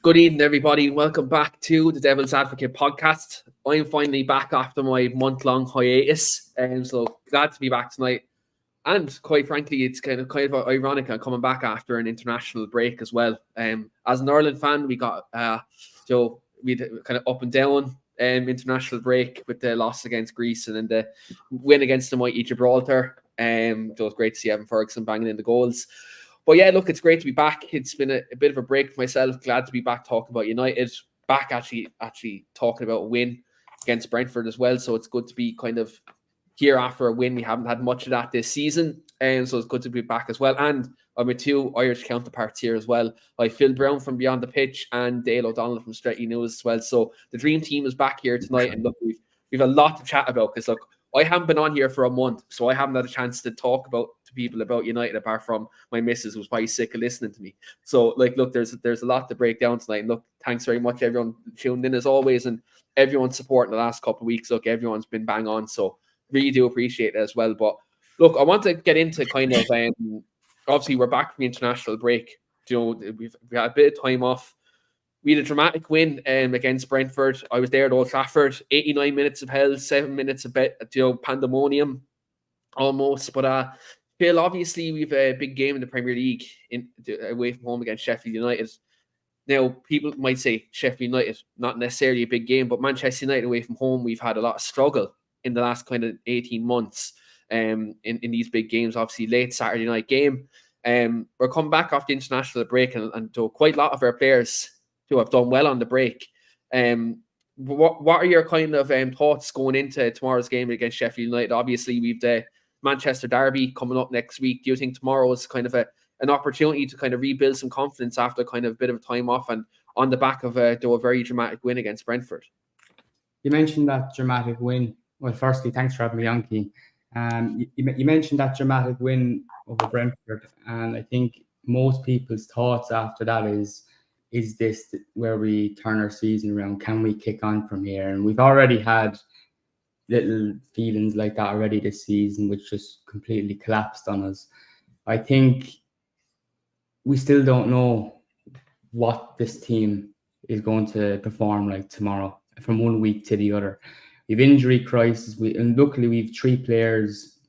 Good evening, everybody. Welcome back to the Devil's Advocate podcast. I'm finally back after my month-long hiatus, and so glad to be back tonight. And quite frankly, it's kind of ironic I'm coming back after an international break as well. As an Ireland fan, we got we kind of up and down international break with the loss against Greece and then the win against the mighty Gibraltar. It was great to see Evan Ferguson banging in the goals. But yeah, look, it's great to be back. It's been a bit of a break for myself. Glad to be back talking about United. Back actually talking about a win against Brentford as well. So it's good to be kind of here after a win. We haven't had much of that this season. And so it's good to be back as well. And I'm with two Irish counterparts here as well. By Phil Brown from Beyond the Pitch and Dale O'Donnell from Stretty News as well. So the dream team is back here tonight. And look, we've a lot to chat about because look, I haven't been on here for a month, so I haven't had a chance to talk to people about United apart from my missus, who's probably sick of listening to me. So, like, look, there's a lot to break down tonight. And look, thanks very much, everyone tuned in as always, and everyone's support in the last couple of weeks. Look, everyone's been bang on, so really do appreciate it as well. But look, I want to get into kind of obviously we're back from the international break. We've had a bit of time off. We had a dramatic win against Brentford. I was there at Old Trafford. 89 minutes of hell, 7 minutes of pandemonium almost. But Phil, obviously we've a big game in the Premier League away from home against Sheffield United. Now, people might say Sheffield United, not necessarily a big game, but Manchester United away from home, we've had a lot of struggle in the last kind of 18 months in these big games. Obviously, late Saturday night game. We're coming back off the international break and quite a lot of our players who have done well on the break. What are your kind of thoughts going into tomorrow's game against Sheffield United? Obviously, we've the Manchester Derby coming up next week. Do you think tomorrow is kind of an opportunity to kind of rebuild some confidence after kind of a bit of time off and on the back of a very dramatic win against Brentford? You mentioned that dramatic win. Well, firstly, thanks for having me on, Keane. You mentioned that dramatic win over Brentford, and I think most people's thoughts after that is this where we turn our season around? Can we kick on from here? And we've already had little feelings like that already this season, which just completely collapsed on us. I think we still don't know what this team is going to perform like tomorrow from 1 week to the other. We've injury crisis, and luckily we've 3 players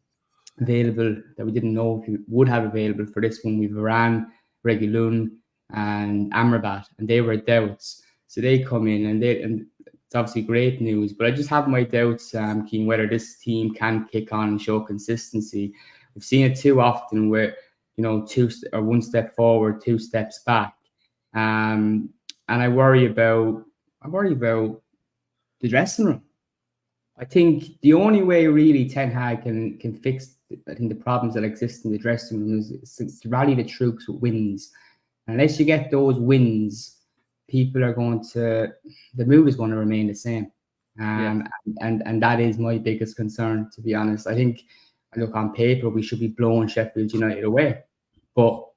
available that we didn't know if we would have available for this one. We've Varane, Reguilón, and Amrabat, and they were doubts. So they come in, and it's obviously great news. But I just have my doubts, Keane, whether this team can kick on and show consistency. We've seen it too often where 1 step forward, 2 steps back, and I worry about the dressing room. I think the only way really Ten Hag can fix the problems that exist in the dressing room is to rally the troops with wins. Unless you get those wins, the mood is going to remain the same. And that is my biggest concern, to be honest. I think, look, on paper, we should be blowing Sheffield United away. But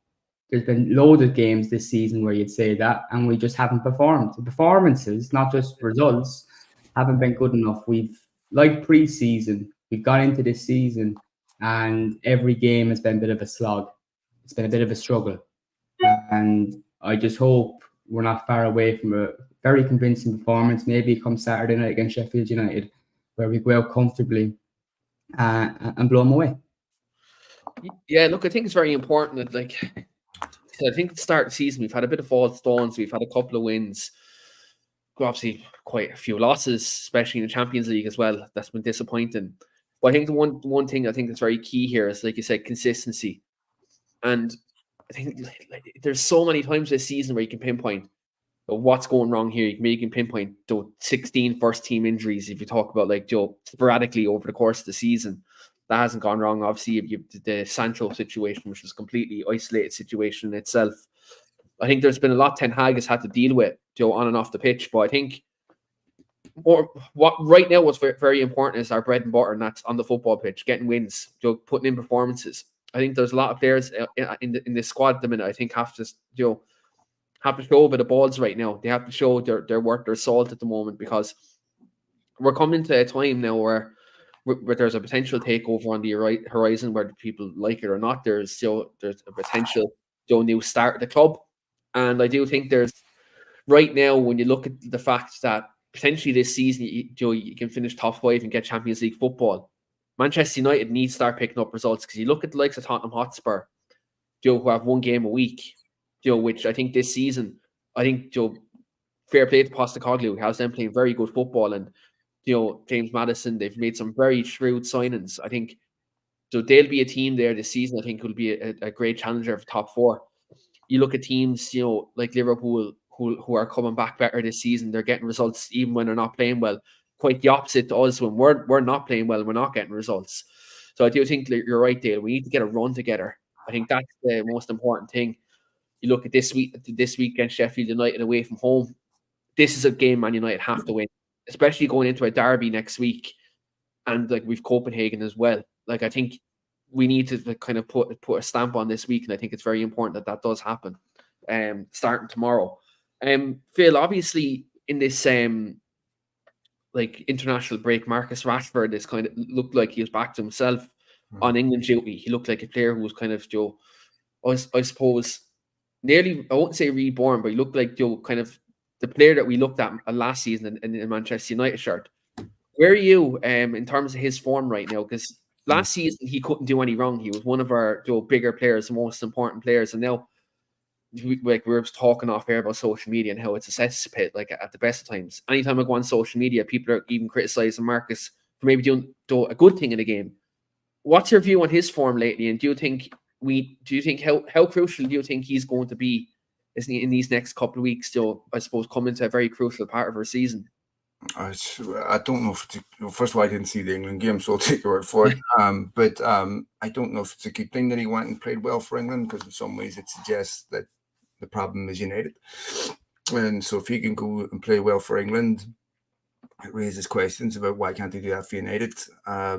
there's been loads of games this season where you'd say that, and we just haven't performed. The performances, not just results, haven't been good enough. Like pre-season, we've gone into this season, and every game has been a bit of a slog. It's been a bit of a struggle. And I just hope we're not far away from a very convincing performance, maybe come Saturday night against Sheffield United, where we go out comfortably and blow them away. Yeah, look, I think it's very important that, I think at the start of the season, we've had a bit of false dawns. We've had a couple of wins. Obviously, quite a few losses, especially in the Champions League as well. That's been disappointing. But I think the one thing I think that's very key here is, like you said, consistency. And I think there's so many times this season where you can pinpoint what's going wrong here. You can pinpoint 16 first-team injuries if you talk about sporadically over the course of the season. That hasn't gone wrong. Obviously, you the Sancho situation, which was a completely isolated situation in itself. I think there's been a lot Ten Hag has had to deal with, on and off the pitch. But I think what right now what's very important is our bread and butter, and that's on the football pitch, getting wins, putting in performances. I think there's a lot of players in the squad at the minute. I think have to show a bit of balls right now. They have to show their worth, their salt at the moment, because we're coming to a time now where there's a potential takeover on the horizon, whether people like it or not. There's a potential new start at the club, and I do think there's right now, when you look at the fact that potentially this season, you can finish top 5 and get Champions League football, Manchester United need to start picking up results, because you look at the likes of Tottenham Hotspur, who have one game a week, which I think this season, fair play to Postecoglou, has them playing very good football, and James Maddison, they've made some very shrewd signings. I think they'll be a team there this season. I think will be a great challenger for top 4. You look at teams, like Liverpool, who are coming back better this season. They're getting results even when they're not playing well. Quite the opposite to us when we're not playing well, we're not getting results. So I do think you're right, Dale. We need to get a run together. I think that's the most important thing. You look at this week against Sheffield United away from home. This is a game Man United have to win, especially going into a derby next week, and like we've Copenhagen as well. Like I think we need to kind of put a stamp on this week, and I think it's very important that does happen. Starting tomorrow. Phil, obviously in this like international break, Marcus Rashford is kind of looked like he was back to himself on England duty. He looked like a player who was kind of I suppose nearly, I wouldn't say reborn, but he looked like kind of the player that we looked at last season in Manchester United shirt. Where are you in terms of his form right now? Because last season he couldn't do any wrong. He was one of our bigger players, the most important players, and now we were talking off air about social media and how it's a cesspit, like at the best of times. Anytime I go on social media, people are even criticizing Marcus for maybe doing a good thing in the game. What's your view on his form lately? And do you think how crucial do you think he's going to be in these next couple of weeks to, I suppose, come into a very crucial part of our season? I don't know if first of all, I didn't see the England game, so I'll take your word for it. But I don't know if it's a good thing that he went and played well for England, because in some ways it suggests that the problem is United. And so if he can go and play well for England, it raises questions about why can't he do that for United. I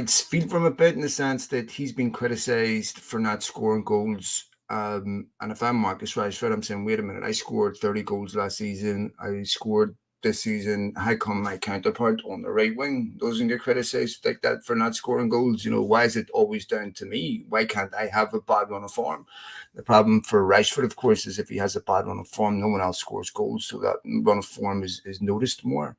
feel from a bit in the sense that he's been criticised for not scoring goals. And if I'm Marcus Rashford, I'm saying, wait a minute, I scored 30 goals last season. I scored this season. How come my counterpart on the right wing doesn't get criticised like that for not scoring goals? Why is it always down to me? Why can't I have a bad run of form? The problem for Rashford, of course, is if he has a bad run of form, no one else scores goals. So that run of form is noticed more.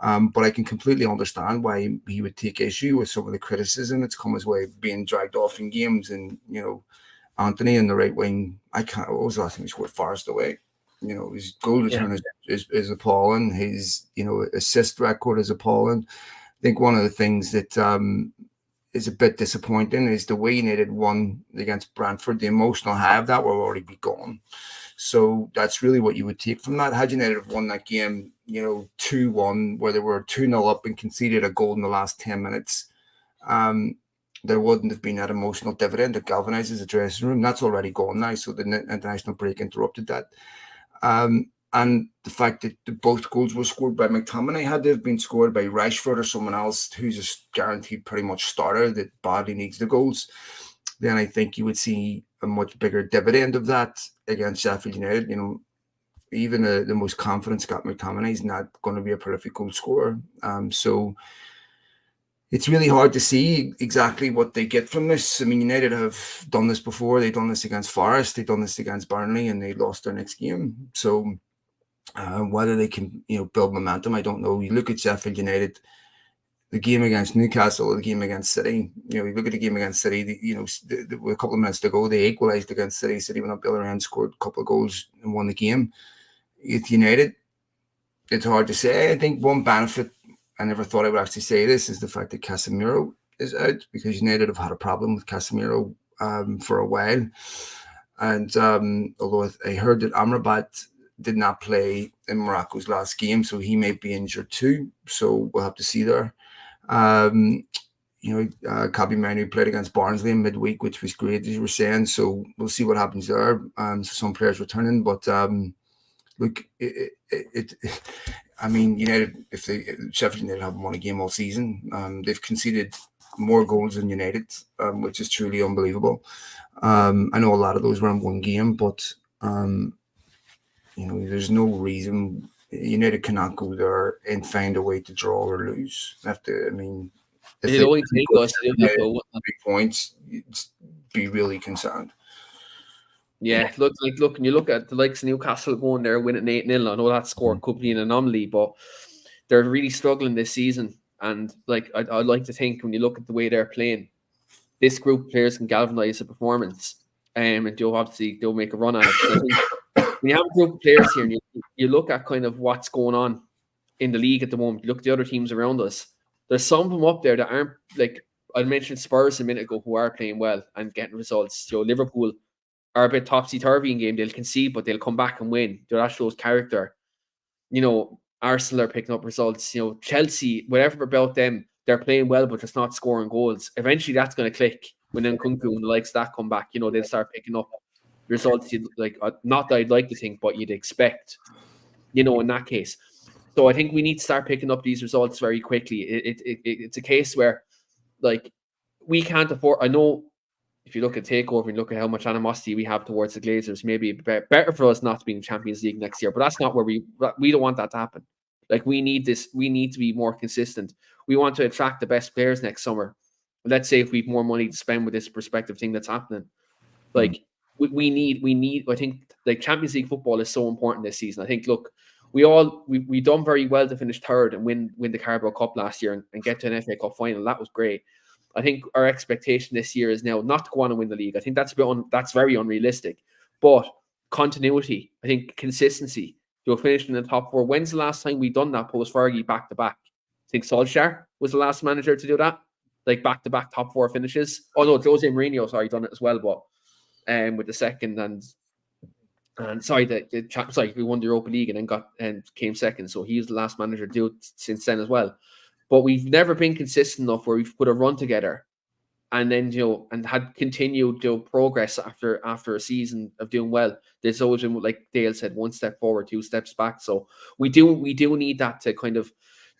But I can completely understand why he would take issue with some of the criticism that's come his way, being dragged off in games. And, Anthony in the right wing, what was the last time he scored? Forest away. His goal return is appalling. His, assist record is appalling. I think one of the things that is a bit disappointing is the way United won against Brentford. The emotional high of that will already be gone. So that's really what you would take from that. Had United have won that game, 2-1, where they were 2-0 up and conceded a goal in the last 10 minutes, there wouldn't have been that emotional dividend that galvanizes the dressing room. That's already gone now. So the international break interrupted that. And the fact that both goals were scored by McTominay, had they have been scored by Rashford or someone else who's a guaranteed pretty much starter that badly needs the goals, then I think you would see a much bigger dividend of that against Sheffield United. Even the most confident Scott McTominay is not going to be a prolific goal scorer. So it's really hard to see exactly what they get from this. I mean, United have done this before. They've done this against Forest. They've done this against Burnley, and they lost their next game. So whether they can, build momentum, I don't know. You look at Sheffield United, the game against Newcastle, or the game against City. You look at the game against City. With a couple of minutes to go, they equalised against City. City went up the other end, scored a couple of goals, and won the game. With United, it's hard to say. I think one benefit, I never thought I would actually say this, is the fact that Casemiro is out, because United have had a problem with Casemiro for a while. And although I heard that Amrabat did not play in Morocco's last game, so he may be injured too. So we'll have to see there. Kabi Manu played against Barnsley in midweek, which was great, as you were saying. So we'll see what happens there. So some players returning, but look, United, Sheffield United haven't won a game all season. They've conceded more goals than United, which is truly unbelievable. I know a lot of those were in one game, but there's no reason United cannot go there and find a way to draw or lose. If they only take us 3 points, be really concerned. Yeah, look, when you look at the likes of Newcastle going there, winning 8-0, I know that score could be an anomaly, but they're really struggling this season. And like, I'd like to think when you look at the way they're playing, this group of players can galvanise a performance, and they'll make a run at it. So I think when you have a group of players here, and you look at kind of what's going on in the league at the moment, you look at the other teams around us. There's some of them up there that aren't, like I mentioned Spurs a minute ago, who are playing well and getting results. Liverpool are a bit topsy-turvy in game. They'll concede, but they'll come back and win. That shows character. Arsenal are picking up results. Chelsea, whatever about them, they're playing well, but just not scoring goals. Eventually, that's going to click when Nkunku and the likes of that come back. They'll start picking up results. Not that I'd like to think, but you'd expect. In that case. So I think we need to start picking up these results very quickly. It's a case where, like, we can't afford. I know. If you look at Takeover and look at how much animosity we have towards the Glazers, maybe better for us not to be in Champions League next year. But that's not where we don't want that to happen. Like, we need this. We need to be more consistent. We want to attract the best players next summer. Let's say if we have more money to spend with this prospective thing that's happening, like we need. I think like Champions League football is so important this season. I think we done very well to finish third and win the Carabao Cup last year and get to an FA Cup final. That was great. I think our expectation this year is now not to go on and win the league. I think that's very unrealistic. But continuity, I think consistency. Finishing in the top four. When's the last time we done that post Fergie back to back? I think Solskjaer was the last manager to do that, like back to back top four finishes. Oh no, Jose Mourinho, done it as well, but with the second and we won the Europa League and then came second. So he was the last manager to do it since then as well. But we've never been consistent enough where we've put a run together and then, and had continued progress after a season of doing well. There's always been, like Dale said, one step forward, two steps back. So we do need that to kind of,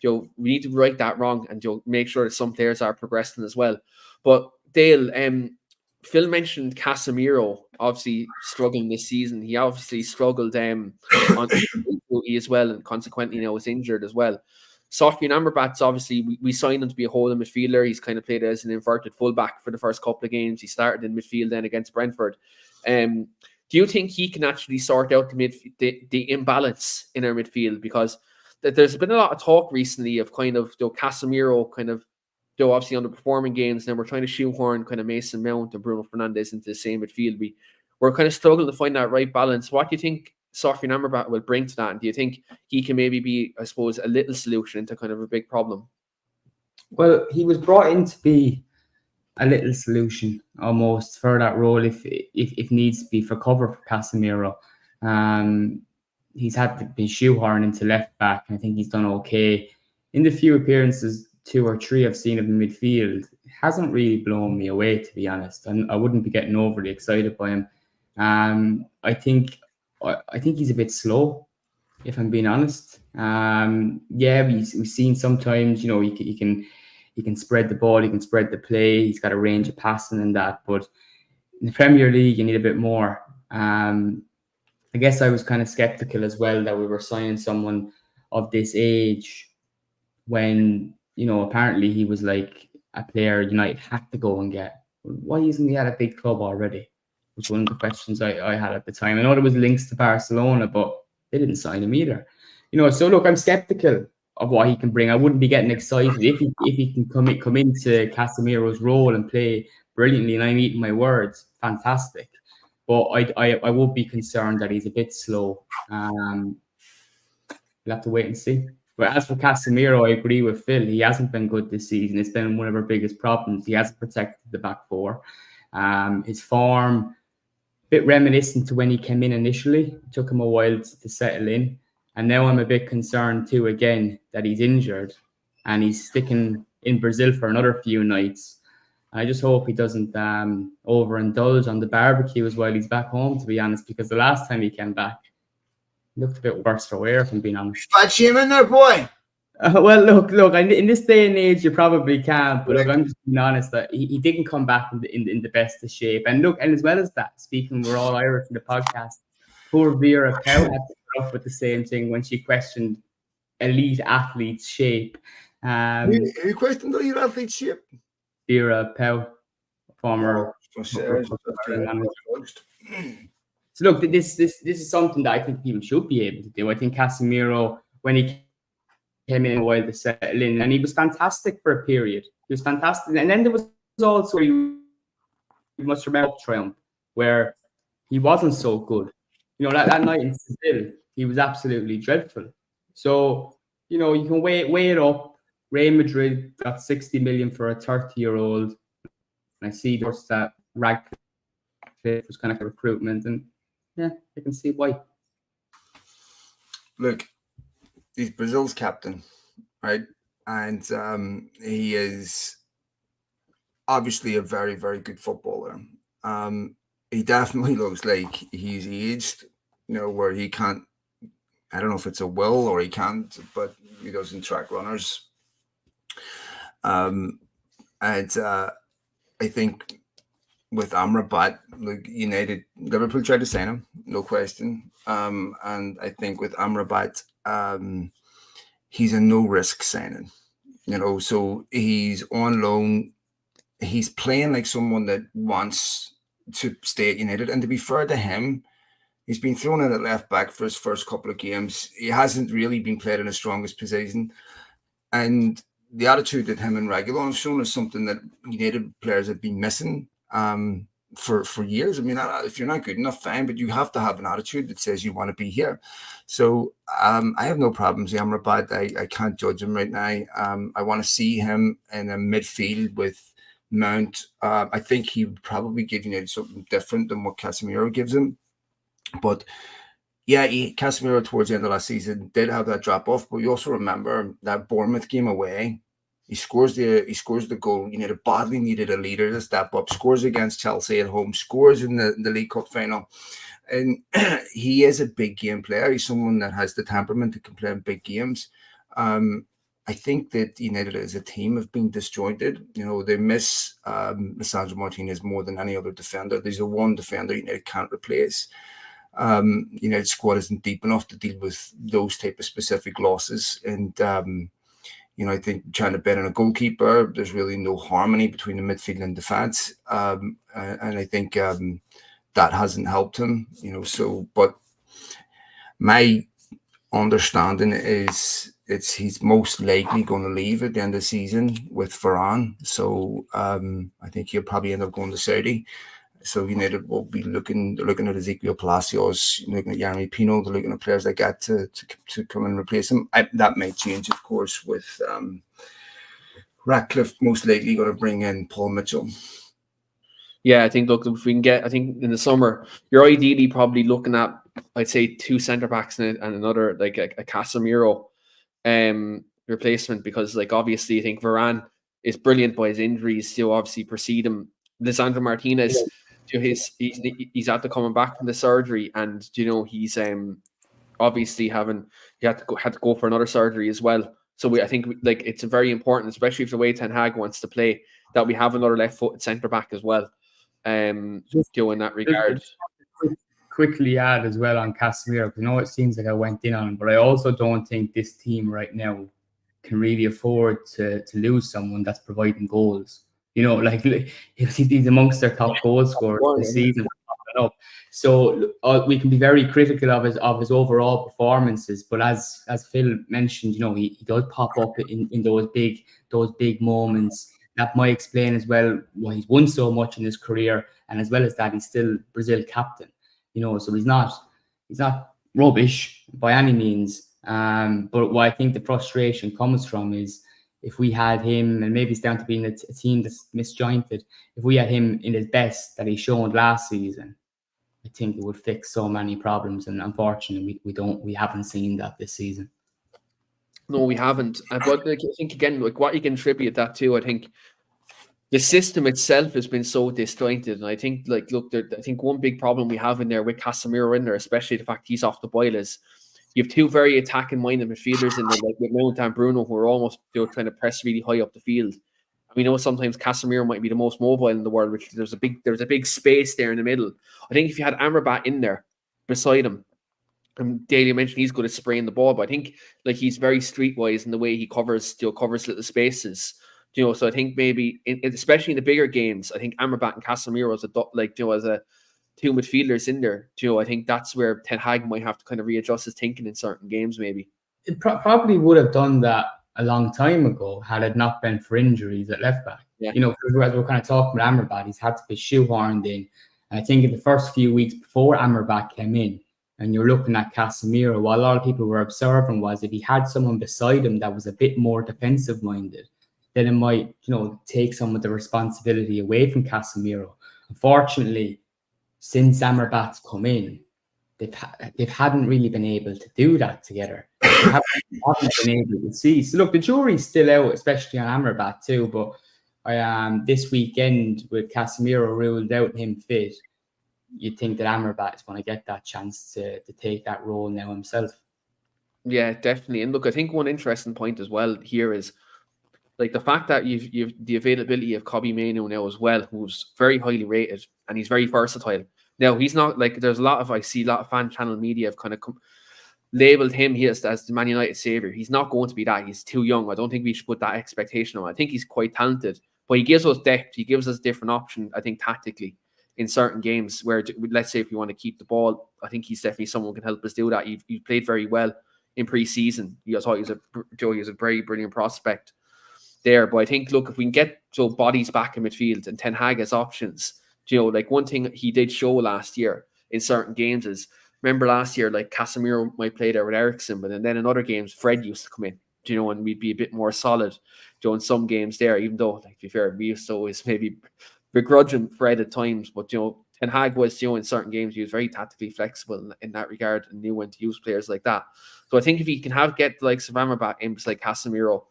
we need to right that wrong and make sure that some players are progressing as well. But Dale, Phil mentioned Casemiro obviously struggling this season. He obviously struggled on as well, and consequently now is injured as well. Sofian Amrabat's obviously, we signed him to be a holding midfielder. He's kind of played as an inverted fullback for the first couple of games. He started in midfield then against Brentford. Do you think he can actually sort out the imbalance in our midfield? Because there's been a lot of talk recently of kind of Casemiro kind of obviously underperforming games. Then we're trying to shoehorn kind of Mason Mount and Bruno Fernandes into the same midfield. We're kind of struggling to find that right balance. What do you think Sofian Amrabat will bring to that? And do you think he can maybe be, I suppose, a little solution into kind of a big problem? Well, he was brought in to be a little solution almost for that role if needs to be, for cover for Casemiro. He's had to be shoehorned into left back, and I think he's done okay. In the few appearances, 2 or 3 I've seen him in midfield, hasn't really blown me away, to be honest. And I wouldn't be getting overly excited by him. I think he's a bit slow, if I'm being honest. We've seen sometimes, he can spread the ball, he can spread the play, he's got a range of passing and that. But in the Premier League, you need a bit more. I guess I was kind of skeptical as well that we were signing someone of this age when, apparently he was like a player United had to go and get. Why isn't he at a big club already? Was one of the questions I had at the time. I know there was links to Barcelona, but they didn't sign him either. So look, I'm skeptical of what he can bring. I wouldn't be getting excited if he can come into Casemiro's role and play brilliantly, and I'm eating my words, fantastic. But I would be concerned that he's a bit slow. We'll have to wait and see. But as for Casemiro, I agree with Phil. He hasn't been good this season. It's been one of our biggest problems. He hasn't protected the back four. His form, a bit reminiscent to when he came in initially. It took him a while to settle in. And now I'm a bit concerned too, again, that he's injured and he's sticking in Brazil for another few nights. I just hope he doesn't overindulge on the barbecues while he's back home, to be honest, because the last time he came back, he looked a bit worse for wear, if I'm being honest. Fat shaming there, boy. Well, look, in this day and age, you probably can't, but look, I'm just being honest that he didn't come back in the best of shape. And look, and as well as that, speaking, we're all Irish in the podcast, poor Vera Cow had to put up with the same thing when she questioned elite athletes' shape. You questioned elite athletes' shape? Vera Pell, former. So look, this is something that I think people should be able to do. I think Casemiro, when he came in a while to settle in, and he was fantastic for a period. He was fantastic, and then there was also, you must remember, triumph where he wasn't so good. You know, that night in Seville, he was absolutely dreadful. So, you know, you can weigh it up. Real Madrid got 60 million for a 30-year-old. And I see that Ratcliffe was kind of recruitment, and yeah, I can see why. Look, he's Brazil's captain, right? And he is obviously a very, very good footballer. He definitely looks like he's aged, you know, where he can't, I don't know if it's a will or he can't, but he doesn't track runners. And I think with Amrabat, like United, Liverpool tried to sign him, no question. And I think with Amrabat, he's a no-risk signing, you know, so he's on loan. He's playing like someone that wants to stay at United. And to be fair to him, he's been thrown in at left back for his first couple of games. He hasn't really been played in his strongest position. And the attitude that him and Reguilon have shown is something that United players have been missing for years. I mean, if you're not good enough, fine, but you have to have an attitude that says you want to be here. So I have no problems with Amrabat. I can't judge him right now. I want to see him in a midfield with Mount. I think he would probably give United something different than what Casemiro gives him. But yeah, Casemiro towards the end of last season did have that drop off. But you also remember that Bournemouth game away. He scores the goal. United badly needed a leader to step up. Scores against Chelsea at home. Scores in the League Cup final. And he is a big game player. He's someone that has the temperament to can play in big games. I think that United as a team have been disjointed. You know, they miss Lisandro Martinez more than any other defender. There's a one defender United can't replace. United's squad isn't deep enough to deal with those type of specific losses. And, you know, I think trying to bet on a goalkeeper, there's really no harmony between the midfield and defense. And I think that hasn't helped him, you know. So, but my understanding is he's most likely going to leave at the end of the season with Varane. So I think he'll probably end up going to Saudi. So United will be looking at Ezequiel Palacios, looking at Jeremy Pino, they're looking at players like that to come and replace him. That may change, of course, with Ratcliffe most likely going to bring in Paul Mitchell. Yeah, I think, look, if we can get, I think in the summer, you're ideally probably looking at, I'd say, 2 centre-backs and another, like a Casemiro replacement, because, like, obviously I think Varane is brilliant, but his injuries still obviously precede him. Lisandro Martinez, he's after coming back from the surgery, and you know he's obviously he had to go for another surgery as well. So I think like it's very important, especially if the way Ten Hag wants to play, that we have another left-footed centre back as well. In that regard. Quickly add as well on Casemiro. I know it seems like I went in on him, but I also don't think this team right now can really afford to lose someone that's providing goals. You know, like he's amongst their top goal scorers this season. So we can be very critical of his overall performances, but as Phil mentioned, you know, he does pop up in those big moments. That might explain as well why he's won so much in his career, and as well as that, he's still Brazil captain. You know, so he's not rubbish by any means. But what I think the frustration comes from is if we had him, and maybe it's down to being a team that's misjointed, if we had him in his best that he showed last season, I think it would fix so many problems. And unfortunately, we haven't seen that this season. No, we haven't. But like, I think again, like what you can attribute that to, I think the system itself has been so disjointed. And I think, like, look, I think one big problem we have in there with Casemiro in there, especially the fact he's off the boil, is you have 2 very attacking-minded midfielders in there, like with Mount and Bruno, who are almost trying to press really high up the field. And we know sometimes Casemiro might be the most mobile in the world, which there's a big space there in the middle. I think if you had Amrabat in there beside him, and Daly mentioned he's good at spraying the ball, but I think like he's very streetwise in the way he covers little spaces. You know, so I think maybe, especially in the bigger games, I think Amrabat and Casemiro as two midfielders in there, I think that's where Ten Hag might have to kind of readjust his thinking in certain games, maybe. It probably would have done that a long time ago had it not been for injuries at left back. Yeah. As we're kind of talking about Amrabat, he's had to be shoehorned in. And I think in the first few weeks before Amrabat came in, and you're looking at Casemiro, what a lot of people were observing was if he had someone beside him that was a bit more defensive minded, then it might, take some of the responsibility away from Casemiro. Unfortunately, since Amrabat's come in, they hadn't really been able to do that together. They haven't been able to see. So look, the jury's still out, especially on Amrabat too. But this weekend with Casemiro ruled out and him fit, you'd think that Amrabat is going to get that chance to take that role now himself. Yeah, definitely. And look, I think one interesting point as well here is like the fact that you've the availability of Kobbie Mainoo now as well, who's very highly rated and he's very versatile. Now, he's not like, there's I see a lot of fan channel media have kind of labeled him as the Man United savior. He's not going to be that. He's too young. I don't think we should put that expectation on. I think he's quite talented, but he gives us depth. He gives us different option, I think, tactically in certain games where, let's say, if we want to keep the ball, I think he's definitely someone who can help us do that. He played very well in pre-season. I thought he was a very brilliant prospect there. But I think, look, if we can get bodies back in midfield and Ten Hag has options, like one thing he did show last year in certain games is, remember last year, like Casemiro might play there with Eriksen, but then in other games, Fred used to come in, and we'd be a bit more solid, in some games there, even though, like, to be fair, we used to always maybe begrudging Fred at times, but, Ten Hag was, in certain games, he was very tactically flexible in that regard and knew when to use players like that. So I think if he can get the likes of Amrabat in, like Casemiro,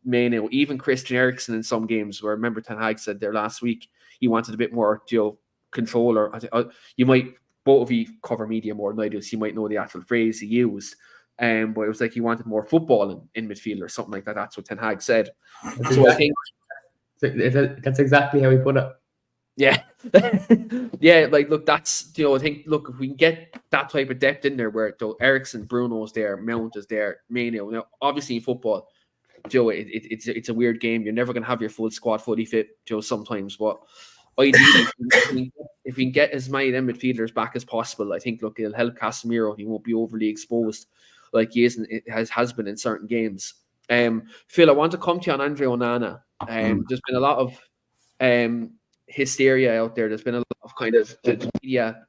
Mainoo, even Christian Eriksen in some games, where I remember Ten Hag said there last week, he wanted a bit more, control, or you might, both of you cover media more than I do, so you might know the actual phrase he used. But it was like he wanted more football in midfield or something like that. That's what Ten Hag said. So I think that's exactly how he put it. Yeah. Yeah, like, look, that's, I think, look, if we can get that type of depth in there where Eriksen, Bruno's there, Mount is there, Mainoo. Now, obviously in football, it's a weird game. You're never going to have your full squad fully fit, sometimes. But ideally, if we can get as many of them midfielders back as possible, I think, look, it'll help Casemiro. He won't be overly exposed like he has been in certain games. Phil, I want to come to you on Andre Onana. There's been a lot of hysteria out there. There's been a lot of kind of, the media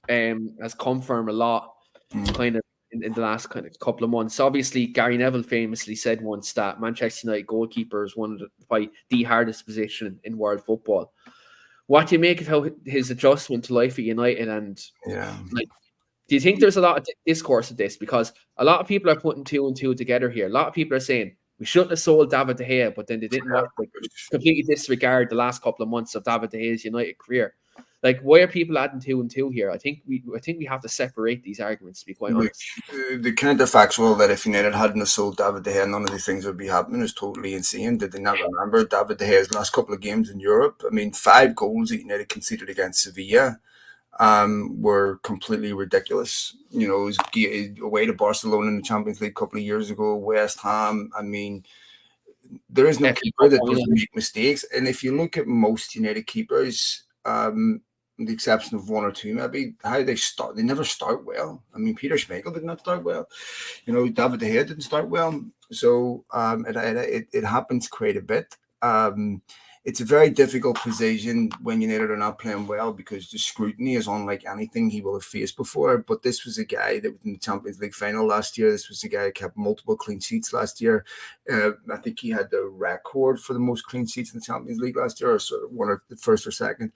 has confirmed a lot kind of in the last kind of couple of months. Obviously, Gary Neville famously said once that Manchester United goalkeeper is one of the hardest position in world football. What do you make of how his adjustment to life at United? And do you think there's a lot of discourse of this? Because a lot of people are putting two and two together here. A lot of people are saying we shouldn't have sold David De Gea, but then they didn't want to completely disregard the last couple of months of David De Gea's United career. Like, why are people adding 2 and 2 here? I think we have to separate these arguments, to be quite honest. The counterfactual that if United hadn't have sold David De Gea, none of these things would be happening is totally insane. Did they not remember David De Gea's last couple of games in Europe? I mean, 5 goals that United conceded against Sevilla were completely ridiculous. It was away to Barcelona in the Champions League a couple of years ago, West Ham. I mean, there is no keeper that doesn't make mistakes. And if you look at most United keepers, with the exception of 1 or 2, maybe, how they start, they never start well. I mean, Peter Schmeichel did not start well. David De Gea didn't start well. So it happens quite a bit. It's a very difficult position when United are not playing well because the scrutiny is unlike anything he will have faced before. But this was a guy that was in the Champions League final last year. This was a guy who kept multiple clean sheets last year. I think he had the record for the most clean sheets in the Champions League last year, or sort of one of the first or second.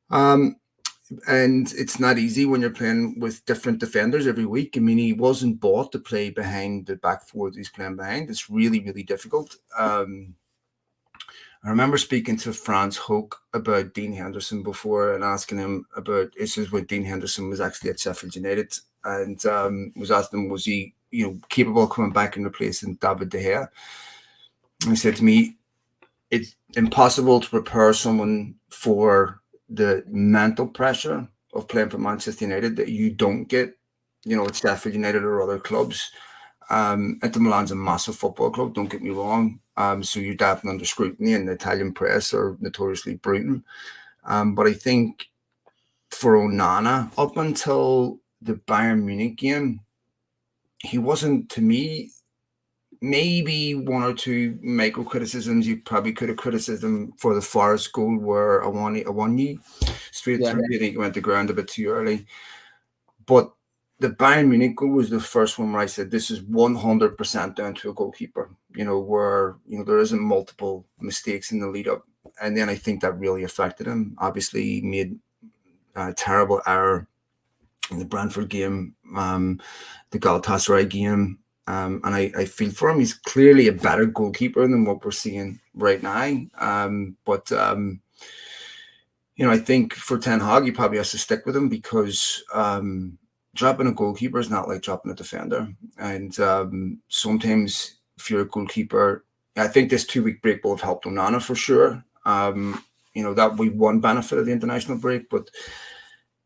And it's not easy when you're playing with different defenders every week. I mean, he wasn't bought to play behind the back four that he's playing behind. It's really, really difficult. I remember speaking to Franz Hoek about Dean Henderson before and asking him about, this is when Dean Henderson was actually at Sheffield United, and was asking him, was he capable of coming back and replacing David De Gea? And he said to me, it's impossible to prepare someone for the mental pressure of playing for Manchester United that you don't get, at Sheffield United or other clubs. Inter Milan's a massive football club, don't get me wrong. So you're definitely under scrutiny, and the Italian press are notoriously brutal. But I think for Onana up until the Bayern Munich game. He wasn't, to me, maybe one or two micro criticisms you probably could have criticism for the Forest goal where Awani straight through. I think he went to ground a bit too early. But the Bayern Munich goal was the first one where I said this is 100% down to a goalkeeper, where there isn't multiple mistakes in the lead up. And then I think that really affected him. Obviously, he made a terrible error in the Brentford game, the Galatasaray game. And I feel for him. He's clearly a better goalkeeper than what we're seeing right now. But I think for Ten Hag, he probably has to stick with him because dropping a goalkeeper is not like dropping a defender. And sometimes if you're a goalkeeper, I think this 2-week break will have helped Onana for sure. That would be one benefit of the international break, but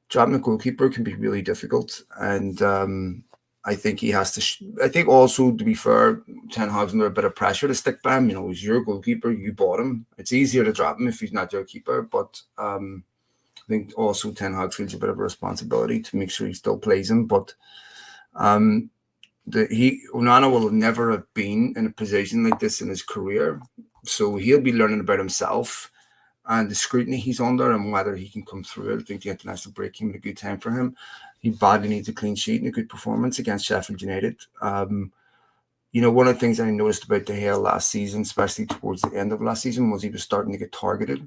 dropping a goalkeeper can be really difficult. And I think he has to. I think also, to be fair, Ten Hag's under a bit of pressure to stick by him. He's your goalkeeper. You bought him. It's easier to drop him if he's not your keeper. But I think also Ten Hag feels a bit of a responsibility to make sure he still plays him. But Onana will never have been in a position like this in his career, so he'll be learning about himself and the scrutiny he's under and whether he can come through it. I think the international break came at a good time for him. He badly needs a clean sheet and a good performance against Sheffield United. One of the things I noticed about De Gea last season, especially towards the end of last season, was he was starting to get targeted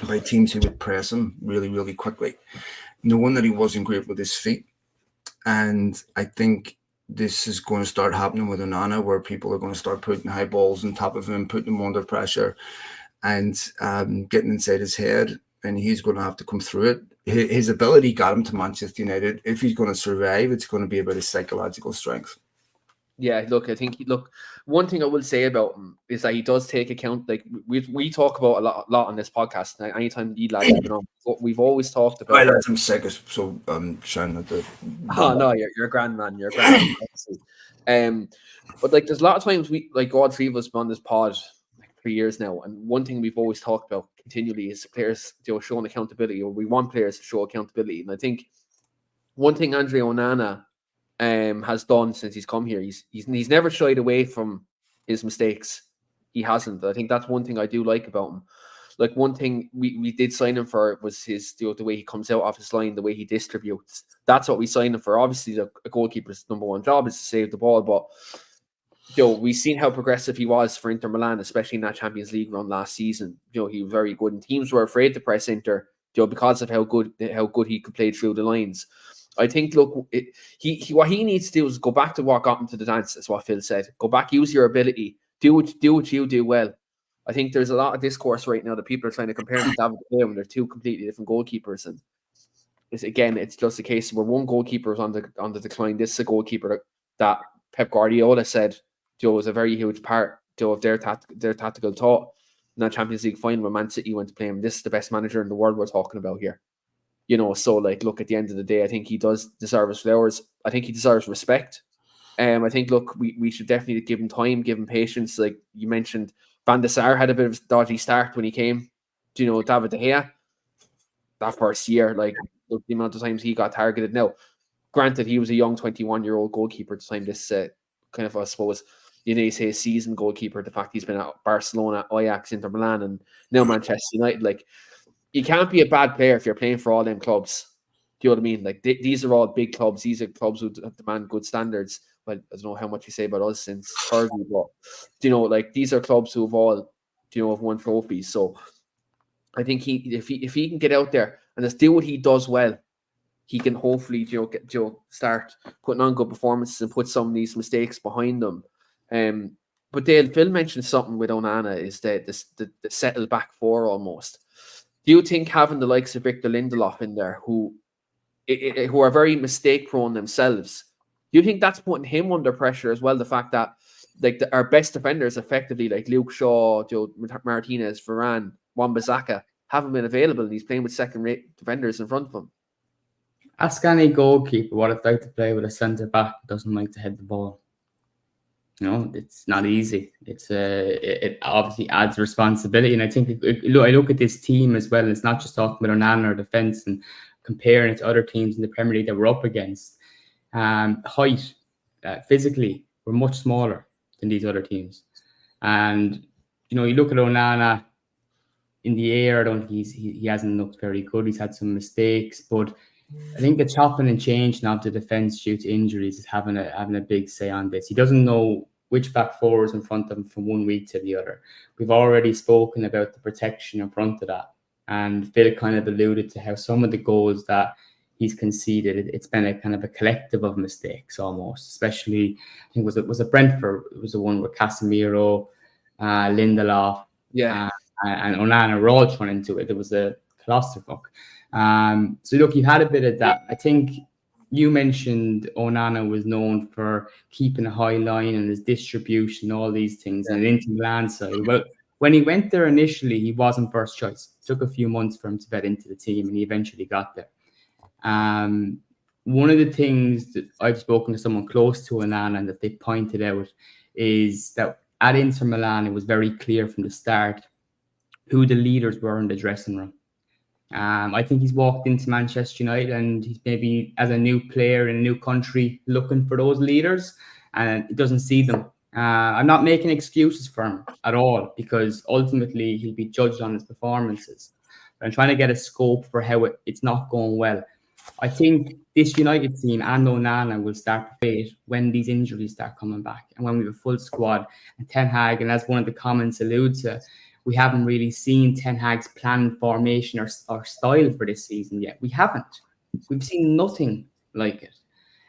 by teams who would press him really, really quickly, knowing that he wasn't great with his feet. And I think this is going to start happening with Onana, where people are going to start putting high balls on top of him, putting him under pressure and getting inside his head, and he's going to have to come through it. His ability got him to Manchester United. If he's going to survive, it's going to be about his psychological strength. Yeah, one thing I will say about him is that he does take account. Like we talk about a lot on this podcast. Anytime you lads have been on, we've always talked about. Right, I'm sick, so I'm trying not to. Oh no, you're a grand man. You're a grand man. But like, there's a lot of times we like God three of us been on this pod like 3 years now, and one thing we've always talked about continually is players showing accountability, or we want players to show accountability. And I think one thing Andre Onana has done since he's come here, he's never shied away from his mistakes. He hasn't. I think that's one thing I do like about him. Like, one thing we did sign him for was his the way he comes out off his line, the way he distributes. That's what we signed him for. Obviously, a goalkeeper's number one job is to save the ball, but we've seen how progressive he was for Inter Milan, especially in that Champions League run last season. He was very good, and teams were afraid to press Inter, because of how good he could play through the lines. I think, what he needs to do is go back to what got him to the dance, is what Phil said. Go back, use your ability, do what you do well. I think there's a lot of discourse right now that people are trying to compare him to David De Gea when they're two completely different goalkeepers. And it's just a case where one goalkeeper is on the decline. This is a goalkeeper that Pep Guardiola said was a very huge part of their tactical thought in that Champions League final when Man City went to play him. This is the best manager in the world we're talking about here. So like, look, at the end of the day, I think he does deserve his flowers. I think he deserves respect. I think, look, we should definitely give him time, give him patience. Like you mentioned, Van der Sar had a bit of a dodgy start when he came. David De Gea, that first year, like, look, the amount of times he got targeted. Now, granted, he was a young 21-year-old goalkeeper at the time. This kind of, I suppose, you say a seasoned goalkeeper. The fact he's been at Barcelona, Ajax, Inter Milan, and now Manchester United. Like, you can't be a bad player if you're playing for all them clubs. Do you know what I mean? Like, these are all big clubs. These are clubs who demand good standards. Well, I don't know how much you say about us since Fergie, but like, these are clubs who have all have won trophies. So I think if he can get out there and just do what he does well, he can hopefully start putting on good performances and put some of these mistakes behind them. But Dale, Phil mentioned something with Onana, is that the settled back four almost. Do you think having the likes of Victor Lindelof in there, who are very mistake prone themselves, do you think that's putting him under pressure as well? The fact that like our best defenders, effectively, like Luke Shaw, Joe Martinez, Varane, Wan-Bissaka, haven't been available, and he's playing with second-rate defenders in front of him. Ask any goalkeeper what it's like to play with a centre back who doesn't like to head the ball. It's not easy. It obviously adds responsibility, and I think I look at this team as well. It's not just talking about Onana or defence and comparing it to other teams in the Premier League that we're up against, height, physically, we're much smaller than these other teams. And, you look at Onana in the air, I don't think he hasn't looked very good. He's had some mistakes, but I think the chopping and changing of the defence due to injuries is having a big say on this. He doesn't know which back four is in front of him from one week to the other. We've already spoken about the protection in front of that. And Phil kind of alluded to how some of the goals that he's conceded, it's been a kind of a collective of mistakes almost, especially, I think was it Brentford? It was the one where Casemiro, Lindelof, and Onana were all thrown into it. It was a clusterfuck. So look, you've had a bit of that. I think you mentioned Onana was known for keeping a high line and his distribution, all these things, and into the land side. Well, when he went there initially, he wasn't first choice. It took a few months for him to get into the team, and he eventually got there. One of the things that I've spoken to someone close to Onana and that they pointed out is that at Inter Milan, it was very clear from the start who the leaders were in the dressing room. I think he's walked into Manchester United and he's maybe, as a new player in a new country, looking for those leaders, and he doesn't see them. I'm not making excuses for him at all, because ultimately he'll be judged on his performances. But I'm trying to get a scope for how it's not going well. I think this United team and Onana will start to fade when these injuries start coming back and when we have a full squad. And Ten Hag, and as one of the comments alludes to, we haven't really seen Ten Hag's plan, formation or style for this season yet. We haven't. We've seen nothing like it.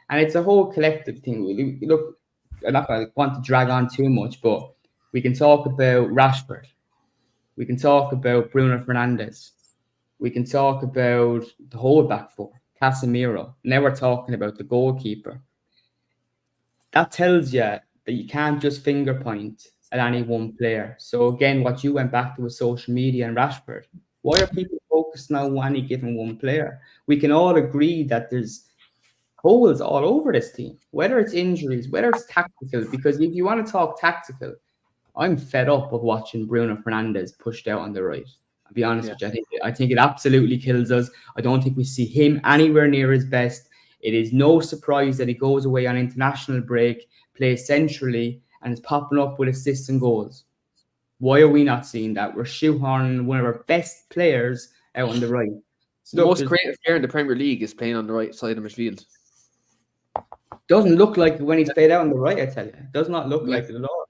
And it's a whole collective thing. Look, I'm not going to want to drag on too much, but we can talk about Rashford. We can talk about Bruno Fernandes. We can talk about the whole back four, Casemiro. Now we're talking about the goalkeeper. That tells you that you can't just finger point at any one player. So again, what you went back to was social media and Rashford. Why are people focused now on any given one player? We can all agree that there's holes all over this team, whether it's injuries, whether it's tactical, because if you want to talk tactical, I'm fed up of watching Bruno Fernandes pushed out on the right. I'll be honest with you. I think it absolutely kills us. I don't think we see him anywhere near his best. It is no surprise that he goes away on international break, plays centrally, and is popping up with assists and goals. Why are we not seeing that? We're shoehorning one of our best players out on the right. So the most creative player in the Premier League is playing on the right side of midfield. Doesn't look like it when he's played out on the right, I tell you. It does not look like it at all.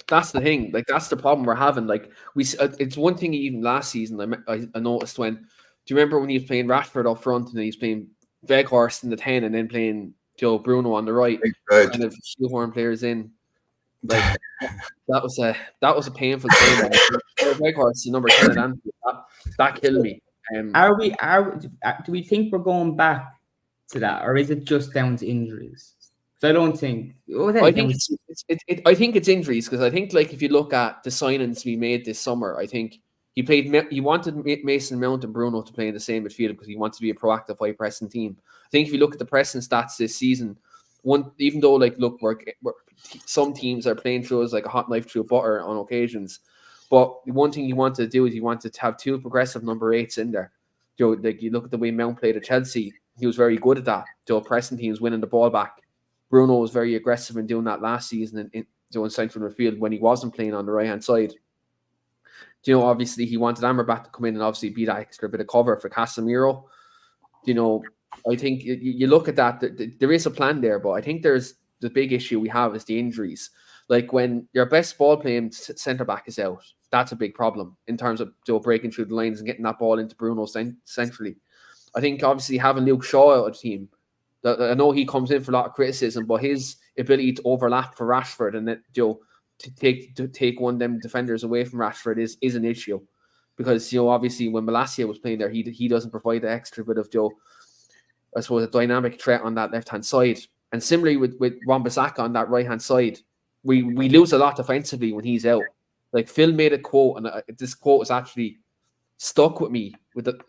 That's the thing. Like, that's the problem we're having. Like, it's one thing even last season I noticed when, do you remember when he was playing Rashford up front and he's playing Weghorst in the 10 and then playing Bruno on the right, kind of shoehorn players in. Like, that was a painful thing. Weghorst, the number 10 at Anfield, that killed me. Do we think we're going back to that, or is it just down to injuries? So I don't think. I think it's injuries, because I think, like, if you look at the signings we made this summer, I think he wanted Mason Mount and Bruno to play in the same midfield because he wants to be a proactive, high pressing team. I think if you look at the pressing stats this season, even though, like, look, some teams are playing through us like a hot knife through butter on occasions, but the one thing he wanted to do is he wanted to have two progressive number 8s in there. Like, you look at the way Mount played at Chelsea, he was very good at that. Pressing teams, winning the ball back. Bruno was very aggressive in doing that last season in central midfield when he wasn't playing on the right hand side. Obviously he wanted Amrabat to come in and obviously be that extra bit of cover for Casemiro. I think you look at that, there is a plan there, but I think there's the big issue we have is the injuries. Like, when your best ball playing centre back is out, that's a big problem in terms of breaking through the lines and getting that ball into Bruno centrally. I think obviously having Luke Shaw out of the team, I know he comes in for a lot of criticism, but his ability to overlap for Rashford and that to take one of them defenders away from Rashford is an issue, because obviously when Malacia was playing there, he doesn't provide the extra bit of I suppose a dynamic threat on that left hand side. And similarly with Wan-Bissaka on that right hand side, we lose a lot defensively when he's out. Like, Phil made a quote, and this quote was actually stuck with me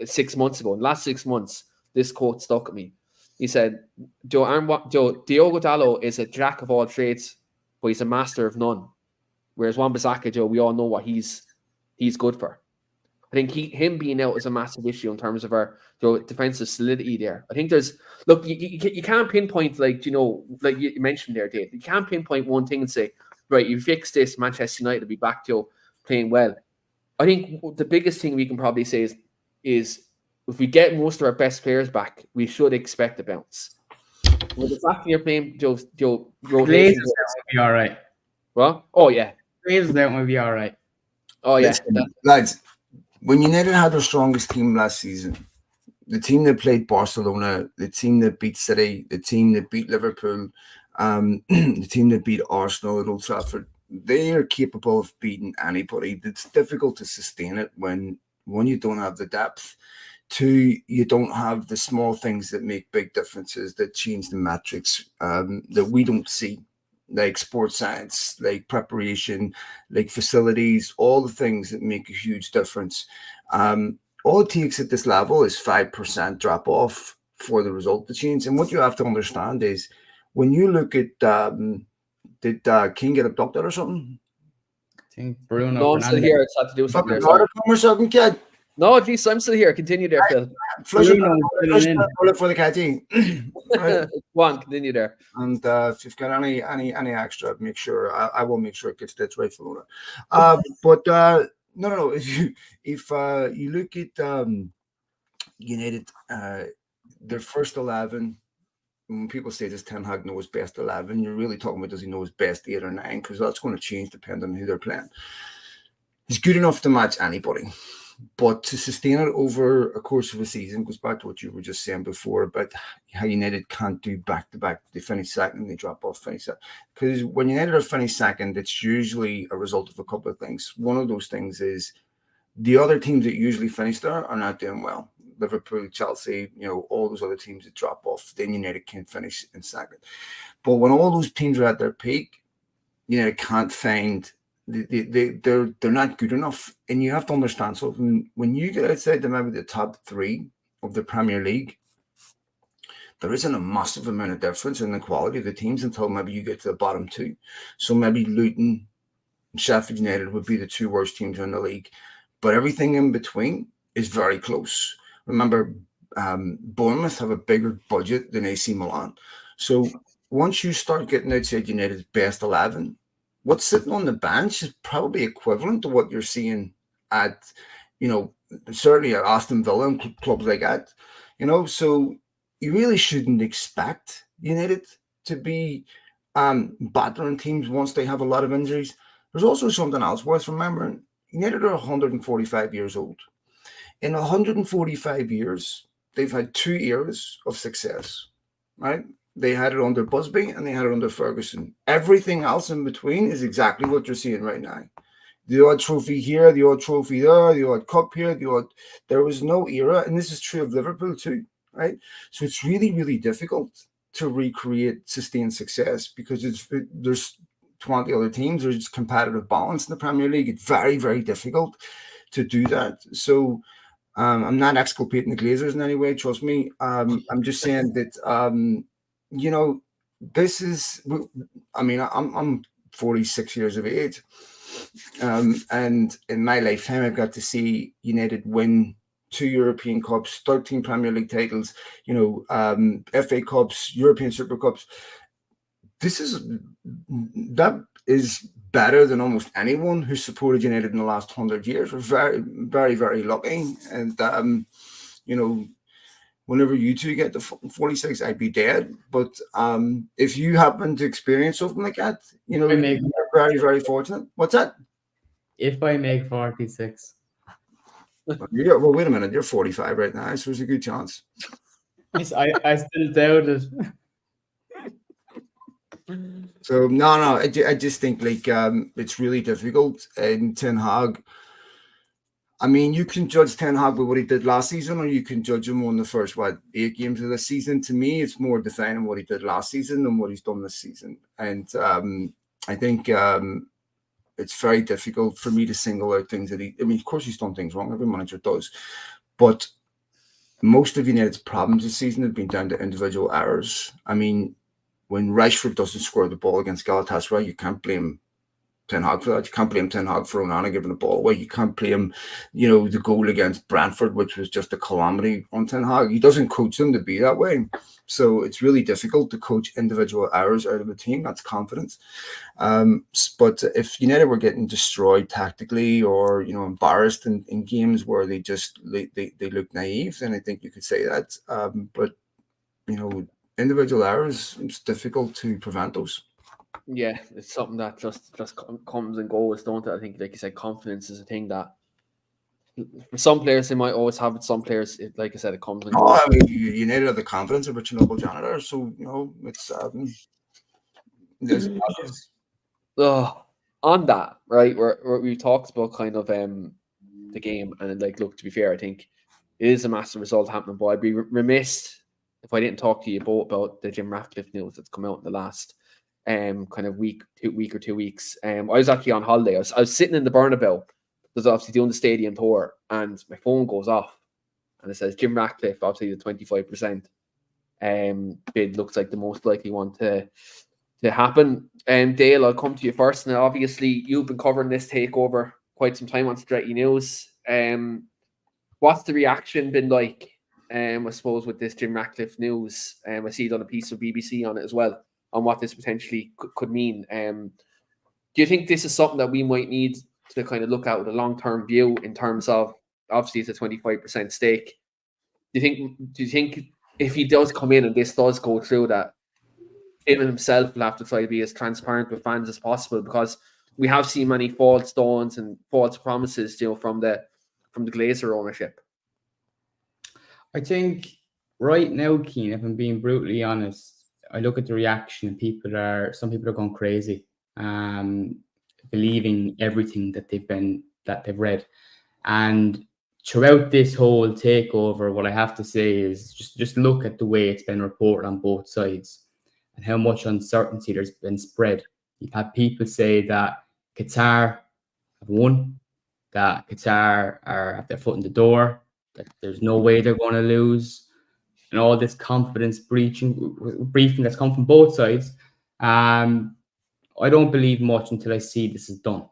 6 months ago. In the last 6 months, this quote stuck with me. He said, Diogo Dalot is a jack of all trades, but he's a master of none. Whereas Wan-Bissaka, we all know what he's good for. I think him being out is a massive issue in terms of our defensive solidity there. I think there's look, you can't pinpoint like like you mentioned there, Dave. You can't pinpoint one thing and say, right, you fix this, Manchester United will be back to playing well. I think the biggest thing we can probably say is if we get most of our best players back, we should expect a bounce. With the fact that you're playing Joe rotation, will be all right. Well, oh yeah, Glazers out will be all right. Oh yeah, listen, lads. When United had their strongest team last season, the team that played Barcelona, the team that beat City, the team that beat Liverpool, the team that beat Arsenal at Old Trafford, they are capable of beating anybody. It's difficult to sustain it when, one, you don't have the depth, two, you don't have the small things that make big differences, that change the metrics that we don't see, like sports science, like preparation, like facilities, all the things that make a huge difference. All it takes at this level is 5% drop off for the result to change. And what you have to understand is when you look at, did Keane get abducted or something? I think Bruno. No, I'm still here. It's had to do with something there. Sorry. Or something, kid. No, geez, I'm still here. Continue there, Phil. Flush it for the caddy. Right. Go on, continue there. And if you've got any extra, make sure I will make sure it gets that right for Luna. But no. If you look at United, their first 11. When people say does Ten Hag know his best 11, you're really talking about does he know his best 8 or 9? Because that's going to change depending on who they're playing. He's good enough to match anybody. But to sustain it over a course of a season goes back to what you were just saying before about how United can't do back-to-back. They finish second, they drop off, finish second. Because when United are finished second, it's usually a result of a couple of things. One of those things is the other teams that usually finish there are not doing well. Liverpool, Chelsea, all those other teams that drop off, then United can finish in second. But when all those teams are at their peak, United can't find... They're not good enough, and you have to understand something. When you get outside maybe the top 3 of the Premier League, there isn't a massive amount of difference in the quality of the teams until maybe you get to the bottom 2. So maybe Luton and Sheffield United would be the 2 worst teams in the league, but everything in between is very close. Remember, Bournemouth have a bigger budget than AC Milan. So once you start getting outside United's best 11, what's sitting on the bench is probably equivalent to what you're seeing at, certainly at Aston Villa and clubs like that. So you really shouldn't expect United to be battering teams once they have a lot of injuries. There's also something else worth remembering. United are 145 years old. In 145 years, they've had 2 eras of success, right? They had it under Busby and they had it under Ferguson. Everything else in between is exactly what you're seeing right now. The odd trophy here, the odd trophy there, the odd cup here, there was no era, and this is true of Liverpool too, right? So it's really, really difficult to recreate sustained success because there's 20 other teams, there's competitive balance in the Premier League. It's very, very difficult to do that. So I'm not exculpating the Glazers in any way, trust me. I'm just saying that this is, I'm 46 years of age. And in my lifetime, I've got to see United win 2 European Cups, 13 Premier League titles, FA Cups, European Super Cups. That is better than almost anyone who supported United in the last 100 years. We're very, very, very lucky. And, whenever you two get to 46, I'd be dead. But if you happen to experience something like that, you're very, very fortunate. What's that? If I make 46. Well, wait a minute. You're 45 right now, so there's a good chance. I still doubt it. So, no. I just think it's really difficult. And Ten Hag, you can judge Ten Hag by what he did last season, or you can judge him on the first, 8 games of the season. To me, it's more defining what he did last season than what he's done this season. And I think it's very difficult for me to single out things that of course he's done things wrong. Every manager does. But most of United's problems this season have been down to individual errors. When Rashford doesn't score the ball against Galatasaray, you can't blame Ten Hag for that. You can't blame Ten Hag for Onana giving the ball away. You can't blame, the goal against Brentford, which was just a calamity, on Ten Hag. He doesn't coach them to be that way. So it's really difficult to coach individual errors out of a team. That's confidence. But if United were getting destroyed tactically or, embarrassed in games where they look naive, then I think you could say that. But individual errors, it's difficult to prevent those. Yeah, it's something that just comes and goes, don't it? I think, like you said, confidence is a thing that for some players they might always have it. Some players, like I said, it comes and goes. I mean, United have the confidence of a Chernobyl janitor, so it's there's on that, right? Where we talked about kind of the game, and like, look, to be fair, I think it is a massive result happening, but I'd be remiss if I didn't talk to you both about the Jim Ratcliffe news that's come out in the last kind of week or 2 weeks. I was actually on holiday. I was sitting in the Bernabeu. There's obviously doing the stadium tour, and my phone goes off, and it says Jim Ratcliffe, obviously the 25% bid looks like the most likely one to happen. Dale, I'll come to you first. Now, obviously, you've been covering this takeover quite some time on Stretty News. What's the reaction been like? I suppose with this Jim Ratcliffe news, I see done a piece of BBC on it as well, on what this potentially could mean. Do you think this is something that we might need to kind of look at with a long-term view in terms of, obviously it's a 25% stake? Do you think if he does come in and this does go through, that him himself will have to try to be as transparent with fans as possible? Because we have seen many false dawns and false promises, from the Glazer ownership. I think right now, Keane, if I'm being brutally honest, I look at the reaction and some people are going crazy, believing everything that they've read. And throughout this whole takeover, what I have to say is just look at the way it's been reported on both sides and how much uncertainty there's been spread. You've had people say that Qatar have won, that Qatar have their foot in the door, that there's no way they're going to lose, and all this confidence briefing that's come from both sides. I don't believe much until I see this is done.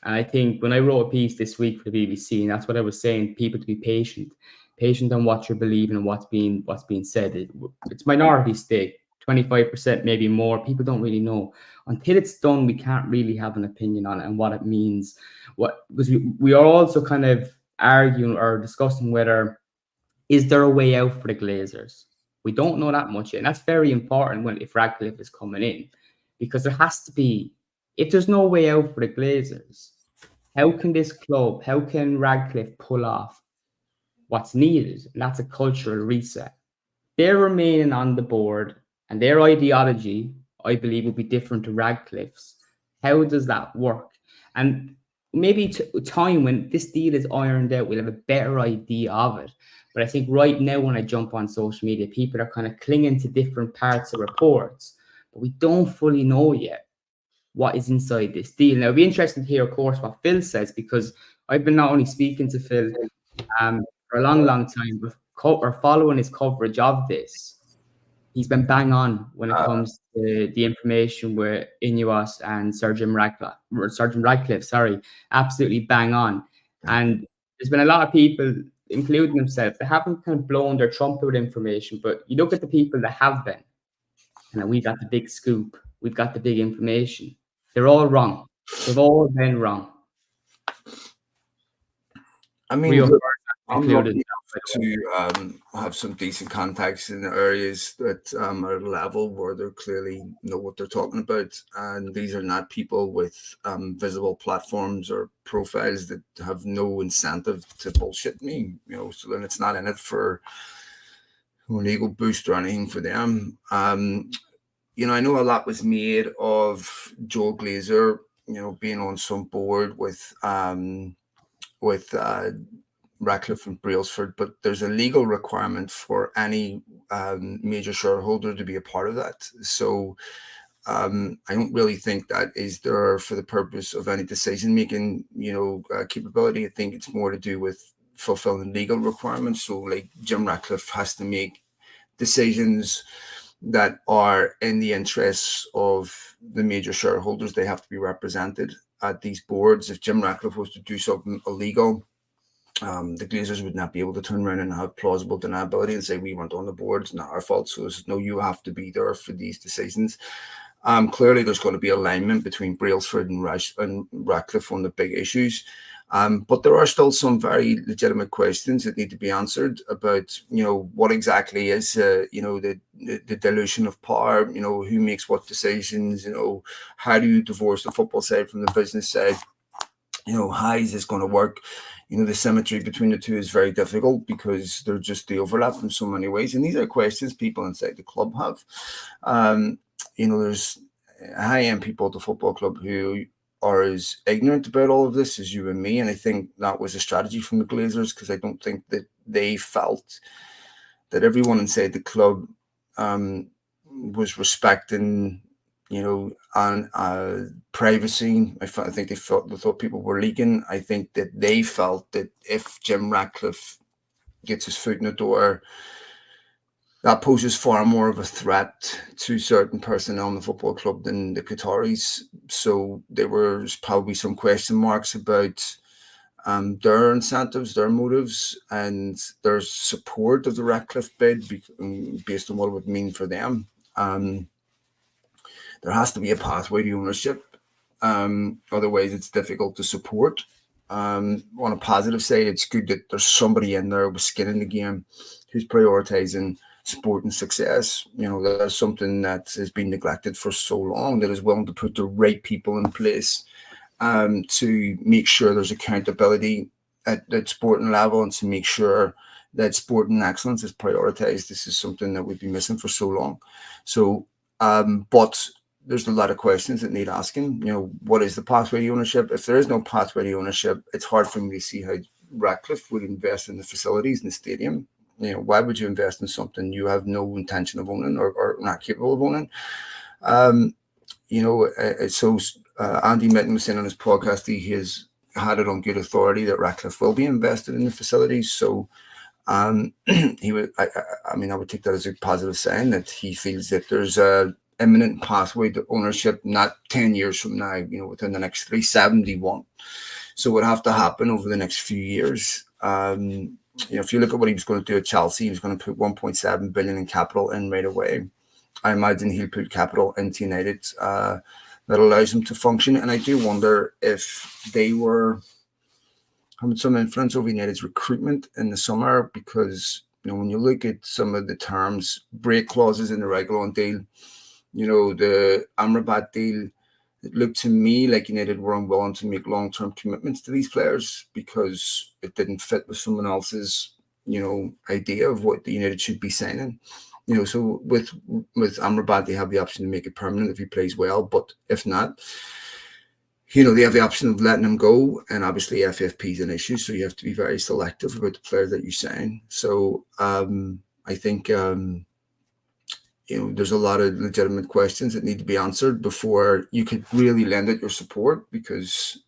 And I think when I wrote a piece this week for the BBC, and that's what I was saying, people to be patient on what you're believing and what's being said. It's minority stake, 25%, maybe more. People don't really know. Until it's done, we can't really have an opinion on it and what it means. Because we are also kind of arguing or discussing whether is there a way out for the Glazers. We don't know that much yet, and that's very important if Radcliffe is coming in, because there has to be. If there's no way out for the Glazers, how can Radcliffe pull off what's needed? And that's a cultural reset. They're remaining on the board, and their ideology, I believe, will be different to Radcliffe's. How does that work? And maybe time when this deal is ironed out, we'll have a better idea of it. But I think right now, when I jump on social media, people are kind of clinging to different parts of reports, but we don't fully know yet what is inside this deal. Now, it'll be interesting to hear, of course, what Phil says, because I've been not only speaking to Phil for a long, long time, but following his coverage of this. He's been bang on when it comes to the information with Ineos and Sergeant Ratcliffe, absolutely bang on. And there's been a lot of people, including himself, that haven't kind of blown their trumpet with information, but you look at the people that have been, and we got the big scoop, we've got the big information. They're all wrong. They've all been wrong. I mean, I'm lucky to have some decent contacts in the areas that are at a level where they clearly know what they're talking about. And these are not people with visible platforms or profiles that have no incentive to bullshit me, so then it's not in it for an ego boost or anything for them. I know a lot was made of Joel Glazer, being on some board with Ratcliffe and Brailsford, but there's a legal requirement for any major shareholder to be a part of that. So I don't really think that is there for the purpose of any decision-making, capability. I think it's more to do with fulfilling legal requirements. So like Jim Ratcliffe has to make decisions that are in the interests of the major shareholders. They have to be represented. at these boards. If Jim Ratcliffe was to do something illegal, the Glazers would not be able to turn around and have plausible deniability and say we weren't on the board, it's not our fault. So there's no, you have to be there for these decisions. Clearly, there's going to be alignment between Brailsford and Ratcliffe on the big issues. But there are still some very legitimate questions that need to be answered about, what exactly is, the dilution of power, who makes what decisions, how do you divorce the football side from the business side? How is this going to work? The symmetry between the two is very difficult because they're just the overlap in so many ways. And these are questions people inside the club have. There's high-end people at the football club who are as ignorant about all of this as you and me. And I think that was a strategy from the Glazers, because I don't think that they felt that everyone inside the club was respecting, and privacy. I think they thought people were leaking. I think that they felt that if Jim Ratcliffe gets his foot in the door, that poses far more of a threat to certain personnel in the football club than the Qataris. So there was probably some question marks about their incentives, their motives, and their support of the Ratcliffe bid based on what it would mean for them. There has to be a pathway to ownership. Otherwise, it's difficult to support. On a positive side, it's good that there's somebody in there with skin in the game who's prioritizing sport and success. That's something that has been neglected for so long, that is willing to put the right people in place to make sure there's accountability at sporting level, and to make sure that sporting excellence is prioritized. This is something that we've been missing for so long. So, but there's a lot of questions that need asking. What is the pathway to ownership? If there is no pathway to ownership, it's hard for me to see how Ratcliffe would invest in the facilities in the stadium. Why would you invest in something you have no intention of owning or not capable of owning? So Andy Mitten was saying on his podcast, he has had it on good authority that Ratcliffe will be invested in the facilities. So he would, I would take that as a positive sign that he feels that there's a imminent pathway to ownership, not 10 years from now, within the next 371. So it would have to happen over the next few years. If you look at what he was going to do at Chelsea, he was going to put 1.7 billion in capital in right away. I imagine he'll put capital into United that allows him to function. And I do wonder if they were having some influence over United's recruitment in the summer, because, when you look at some of the terms, break clauses in the Reguilón deal, the Amrabat deal, it looked to me like United were unwilling to make long-term commitments to these players because it didn't fit with someone else's, idea of what the United should be signing. So with Amrabat, they have the option to make it permanent if he plays well. But if not, they have the option of letting him go. And obviously FFP is an issue, so you have to be very selective about the players that you sign. So I think there's a lot of legitimate questions that need to be answered before you could really lend it your support, because,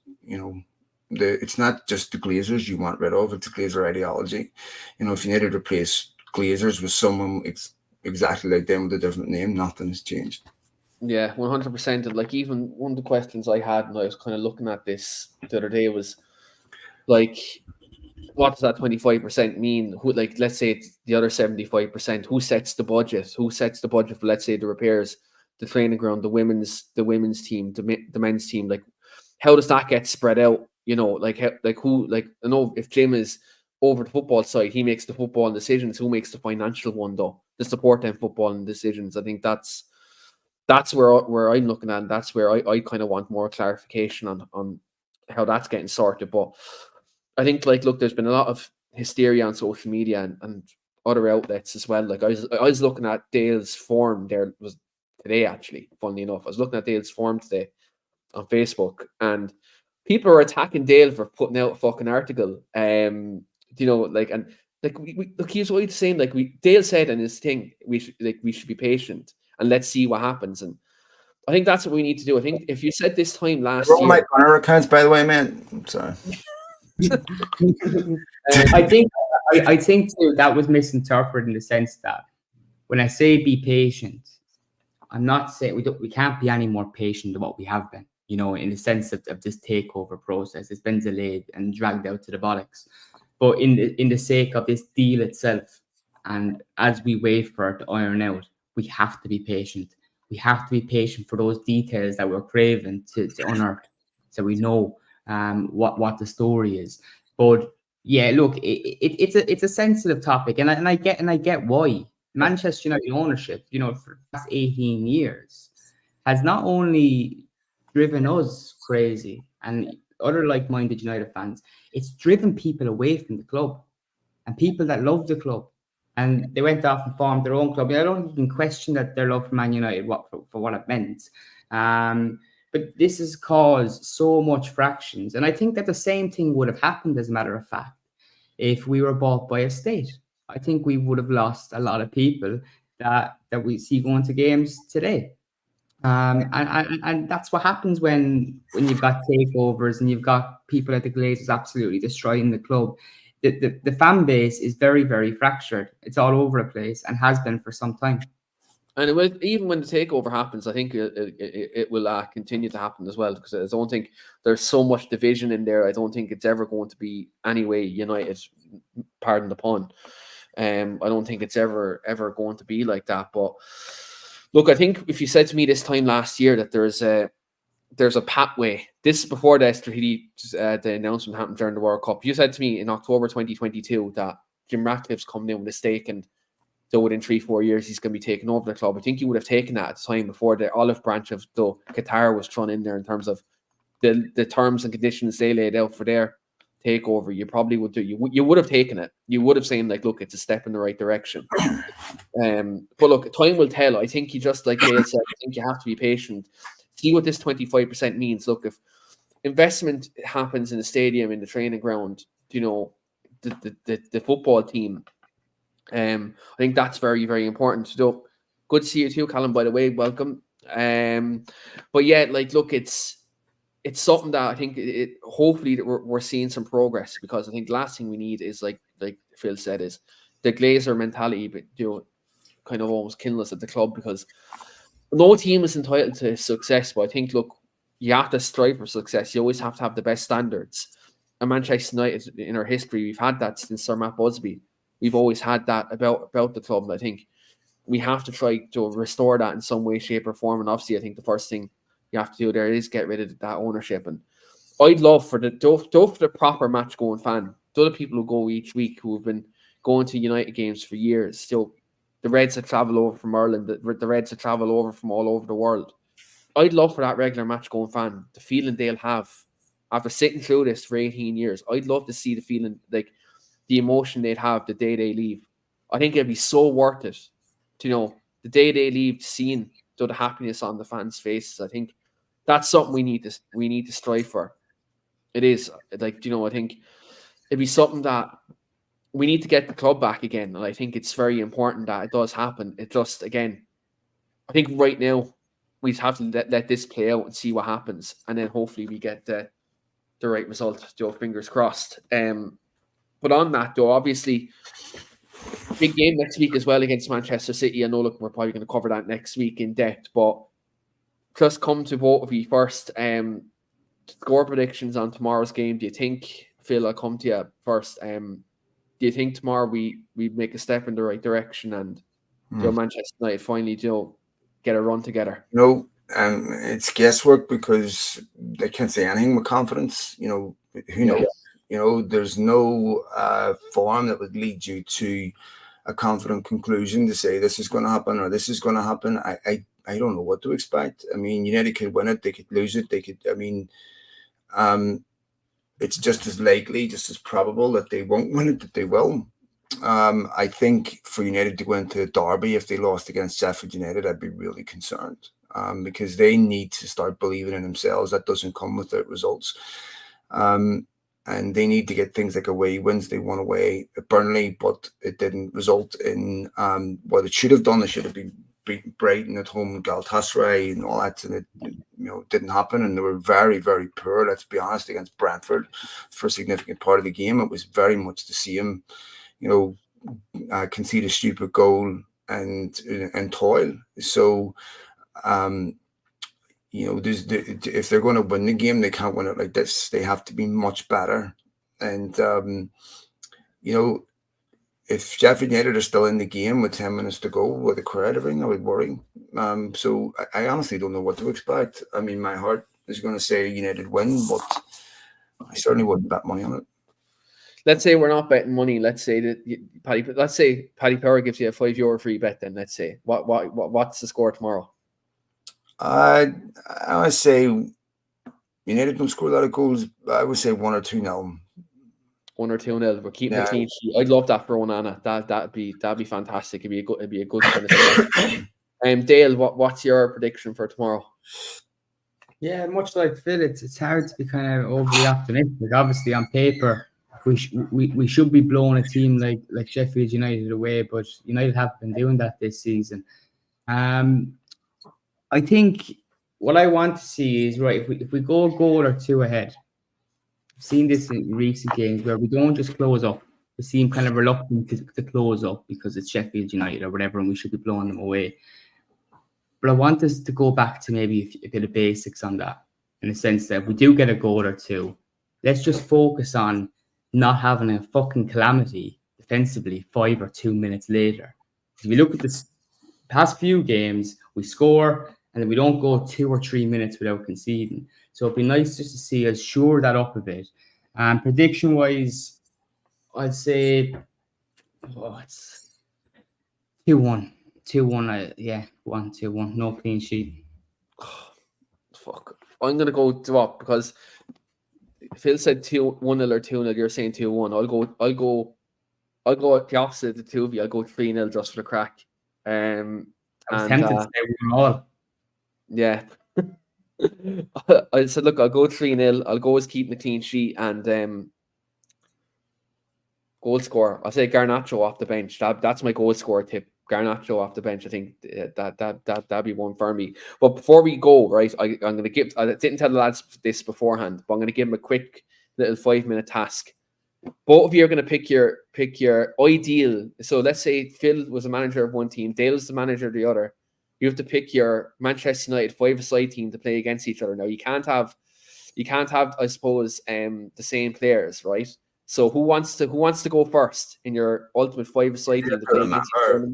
it's not just the Glazers you want rid of, it's a Glazer ideology. If you needed to replace Glazers with someone exactly like them with a different name, nothing has changed. Yeah, 100%. And even one of the questions I had, and I was kind of looking at this the other day, was what does that 25% mean? Who, let's say it's the other 75%, who sets the budget? Who sets the budget for, let's say, the repairs, the training ground, the women's team, the men's team? How does that get spread out? I know if Jim is over the football side, he makes the football decisions. Who makes the financial one though? The support and football and decisions. I think that's where I'm looking at, and that's where I kind of want more clarification on how that's getting sorted. But I think look, there's been a lot of hysteria on social media and other outlets as well. I was looking at Dale's form there, was today actually, funnily enough. I was looking at Dale's form today on Facebook, and people are attacking Dale for putting out a fucking article. And he's always saying, Dale said in his thing, we should be patient and let's see what happens. And I think that's what we need to do. I think if you said this time last year, my Gunner accounts, by the way, man. I'm sorry. I think too, that was misinterpreted in the sense that when I say be patient, I'm not saying we can't be any more patient than what we have been. you know, in the sense of this takeover process. It's been delayed and dragged out to the bollocks. But in the sake of this deal itself, and as we wait for it to iron out, we have to be patient. We have to be patient for those details that we're craving to unearth, so we know what the story is. But yeah, look, it's a sensitive topic, and I get why. Manchester United ownership, you know, for the past 18 years, has not only driven us crazy and other like-minded United fans, it's driven people away from the club and people that love the club. And they went off and formed their own club. I don't think you can question that their love for Man United for what it meant. But this has caused so much fractions. And I think that the same thing would have happened, as a matter of fact, if we were bought by a state. I think we would have lost a lot of people that we see going to games today. And that's what happens when you've got takeovers and you've got people like the Glazers absolutely destroying the club. The fan base is very, very fractured. It's all over the place and has been for some time. And it will, even when the takeover happens, I think it will continue to happen as well, because I don't think there's so much division in there. I don't think it's ever going to be anyway united, pardon the pun. I don't think it's ever going to be like that. But look, I think if you said to me this time last year that there's a pathway, this is before the announcement happened during the World Cup. You said to me in October 2022 that Jim Ratcliffe's coming in with a stake, and so within 3-4 years he's going to be taking over the club. I think you would have taken that at the time before the olive branch of the Qatar was thrown in there in terms of the terms and conditions they laid out for their takeover. You probably would do. You would have taken it. You would have seen, like, look, it's a step in the right direction. But look, time will tell. I think you, just like Gail said, I think you have to be patient. See what this 25% means. Look, if investment happens in the stadium, in the training ground, you know, the football team, I think that's very, very important to do. Good to see you too, Callum, by the way. Welcome. But yeah, like, look, it's something that I think hopefully that we're seeing some progress, because I think the last thing we need is, like Phil said, is the Glazer mentality, but, you know, kind of almost killing us at the club, because no team is entitled to success. But I think, look, you have to strive for success. You always have to have the best standards. And Manchester United, in our history, we've had that since Sir Matt Busby. We've always had that about the club. And I think we have to try to restore that in some way, shape, or form. And obviously, I think the first thing you have to do there is get rid of that ownership. And I'd love for the proper match going fan, the people who go each week, who have been going to United games for years, still the Reds that travel over from Ireland, the Reds that travel over from all over the world. I'd love for that regular match going fan, the feeling they'll have after sitting through this for 18 years. I'd love to see the feeling, like the emotion they'd have the day they leave. I think it'd be so worth it to, you know, the day they leave, seeing the happiness on the fans' faces. I think that's something we need to strive for. It is, like, you know, I think it'd be something that we need to get the club back again. And I think it's very important that it does happen. It just, again, I think right now we have to let this play out and see what happens. And then hopefully we get the right result. Joe, fingers crossed. But on that, though, obviously, big game next week as well against Manchester City. I know, look, we're probably going to cover that next week in depth, but just come to both of you first. Score predictions on tomorrow's game. Do you think, Phil, I'll come to you first. Do you think tomorrow we make a step in the right direction and Manchester United finally get a run together? No, it's guesswork, because they can't say anything with confidence. You know, who knows? You know, there's no form that would lead you to a confident conclusion to say this is going to happen or this is going to happen. I don't know what to expect. I mean, United could win it, they could lose it, they could. I mean, it's just as likely, just as probable that they won't win it that they will. I think for United to go into Derby, if they lost against Sheffield United, I'd be really concerned, because they need to start believing in themselves. That doesn't come without results. And they need to get things like away wins. They won away at Burnley, but it didn't result in what it should have done. They should have been beaten Brighton at home, Galatasaray and all that, and it didn't happen. And they were very, very poor, let's be honest, against Brentford for a significant part of the game. It was very much the same, concede a stupid goal and toil. So if they're going to win the game, they can't win it like this. They have to be much better. And, if Sheffield United are still in the game with 10 minutes to go with the crowd, everything, I would worry. So I honestly don't know what to expect. I mean, my heart is going to say United win, but I certainly wouldn't bet money on it. Let's say we're not betting money. Let's say that Paddy Power gives you a €5 free bet. Then let's say what's the score tomorrow? I would say United don't score a lot of goals. I would say 1 or 2-0. 1 or 2-0. We're keeping a clean sheet. I'd love that for Onana. That'd be fantastic. It'd be a good kind of Dale, what's your prediction for tomorrow? Yeah, much like Phil, it's hard to be kind of overly optimistic. Obviously, on paper, we should be blowing a team like Sheffield United away, but United have been doing that this season. I think what I want to see is, right, if we go a goal or two ahead, I've seen this in recent games where we don't just close up. We seem kind of reluctant to close up because it's Sheffield United or whatever, and we should be blowing them away. But I want us to go back to maybe a bit of basics on that, in the sense that if we do get a goal or two, let's just focus on not having a fucking calamity defensively 5 or 2 minutes later. If we look at the past few games, we score and then we don't go 2 or 3 minutes without conceding. So it'd be nice just to see us shore that up a bit. Prediction-wise, I'd say it's 2-1. 2-1, 1-2-1. No clean sheet. Fuck. I'm going to go drop because Phil said 1-0 or 2-0. You're saying 2-1. I'll go the opposite of the two of you. I'll go 3-0 just for the crack. I was tempted to say 1-1. Yeah. I said, look, I'll go 3-0. I'll go as keeping the clean sheet and goal score. I'll say Garnacho off the bench. That's my goal score tip. Garnacho off the bench. I think that'd be one for me. But before we go, right, I'm going to give. I didn't tell the lads this beforehand, but I'm going to give them a quick little 5-minute task. Both of you are going to pick your ideal. So let's say Phil was a manager of one team, Dale's the manager of the other. You have to pick your Manchester United 5-a-side team to play against each other. Now you can't have, I suppose, the same players, right? So who wants to go first in your ultimate 5-a-side team to play against each other?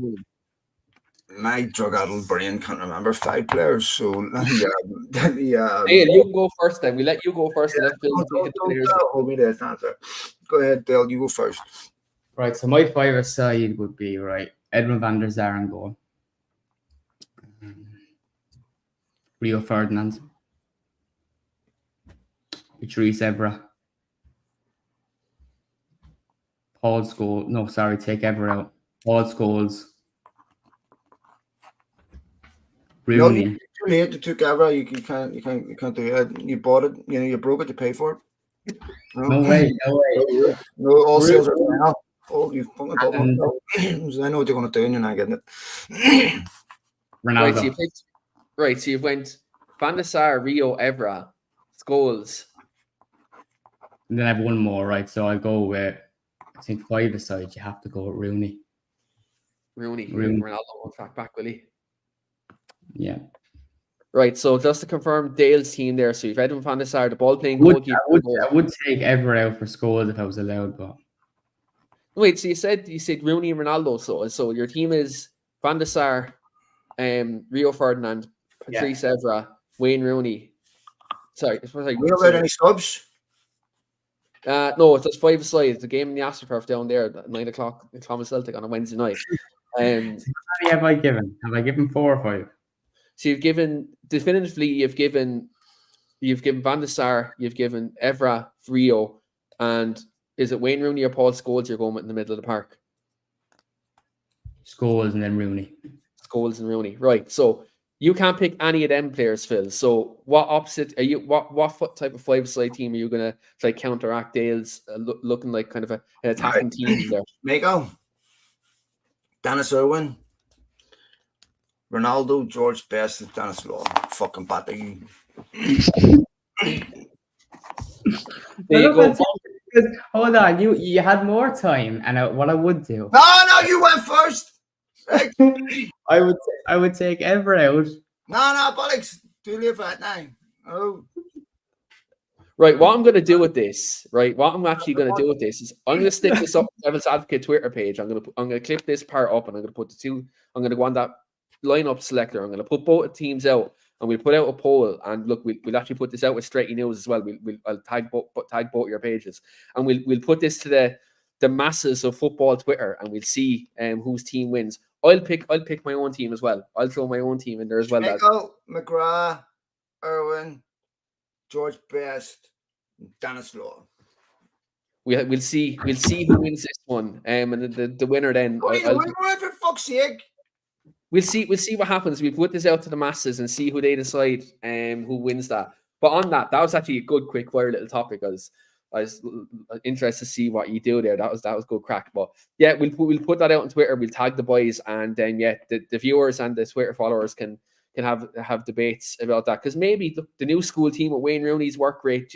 My drug-addled brain can't remember 5 players, so let me. Dale, you can go first. Then we let you go first. Yeah, and let Phil take the players. Hold me there, answer. Go ahead, Dale. You go first. Right. So my 5-a-side would be Edwin van der Sar in goal. Rio Ferdinand. Patrice Evra. Paul Scholes. No, sorry, take Evra out. Paul Scholes. Rooney. No, too late to took Evra. You can't do it. You bought it. You broke it to pay for it. No way. No, all sales are now. Oh, you fucking I know what you're going to do, and you're not getting it. Ronaldo. So you went Van der Sar, Rio, Evra, Scholes. And then I have one more, right? So I go with, I think 5-a-side, you have to go with Rooney. Rooney. Ronaldo won't track back, will he? Yeah. Right, so just to confirm Dale's team there, so you've Edwin van der Sar, the ball playing goalkeeper. I would take Evra out for Scholes if I was allowed, but wait, so you said Rooney and Ronaldo, so your team is Van der Sar, Rio Ferdinand, Patrice Evra, Wayne Rooney. Sorry. We don't have any subs? No, it's just 5-a-side. The game in the AstroTurf down there at 9 o'clock in Thomas Celtic on a Wednesday night. How many have I given? Have I given 4 or 5? So you've given Van der Sar, you've given Evra, Rio, and is it Wayne Rooney or Paul Scholes you're going with in the middle of the park? Scholes and then Rooney. Scholes and Rooney, right? So you can't pick any of them players, Phil. So what opposite are you? What type of 5-a-side team are you going to try counteract Dale's looking like kind of an attacking team there? Mako, Dennis Irwin, Ronaldo, George Best, and Dennis Law. Fucking batty. There you go. Hold on, you had more time, and what I would do. No, you went first. I would take Evra out. No, bollocks. Do live at nine. Oh. Right, what I'm going to do with this, right? What I'm actually going to do with this is I'm going to stick this up on the Devil's Advocate Twitter page. I'm going to clip this part up, and I'm going to put the two. I'm going to go on that lineup selector. I'm going to put both teams out, and we'll put out a poll. And look, we'll actually put this out with Stretty News as well. I'll tag both your pages, and we'll put this to the masses of football Twitter, and we'll see whose team wins. I'll pick my own team as well. I'll throw my own team in there as well. Michael, McGrath, Irwin, George Best, Donnell. We'll see who wins this one. And the winner then. For fuck's sake. We'll see what happens. We'll put this out to the masses and see who they decide who wins that. But on that was actually a good, quick fire little topic. I was interested to see what you do there. That was good crack. But yeah, we'll put that out on Twitter. We'll tag the boys, and then the viewers and the Twitter followers can have debates about that, because maybe the new school team with Wayne Rooney's work rate,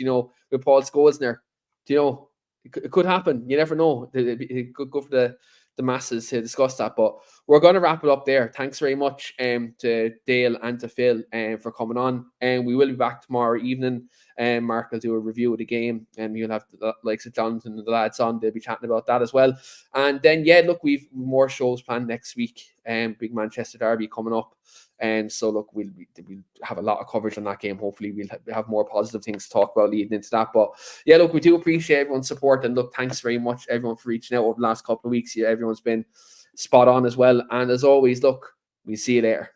with Paul Scholes there, it could happen. You never know. It could go for the masses to discuss that. But we're going to wrap it up there. Thanks very much to Dale and to Phil for coming on. And we will be back tomorrow evening. Mark will do a review of the game, and you'll have the likes of Jonathan and the lads on. They'll be chatting about that as well. And then look, we've more shows planned next week. Big Manchester Derby coming up. And so look, we'll have a lot of coverage on that game. Hopefully we'll have more positive things to talk about leading into that. But yeah, look, we do appreciate everyone's support, and look, thanks very much everyone for reaching out over the last couple of weeks. Yeah, everyone's been spot on as well. And as always, look, we'll see you later.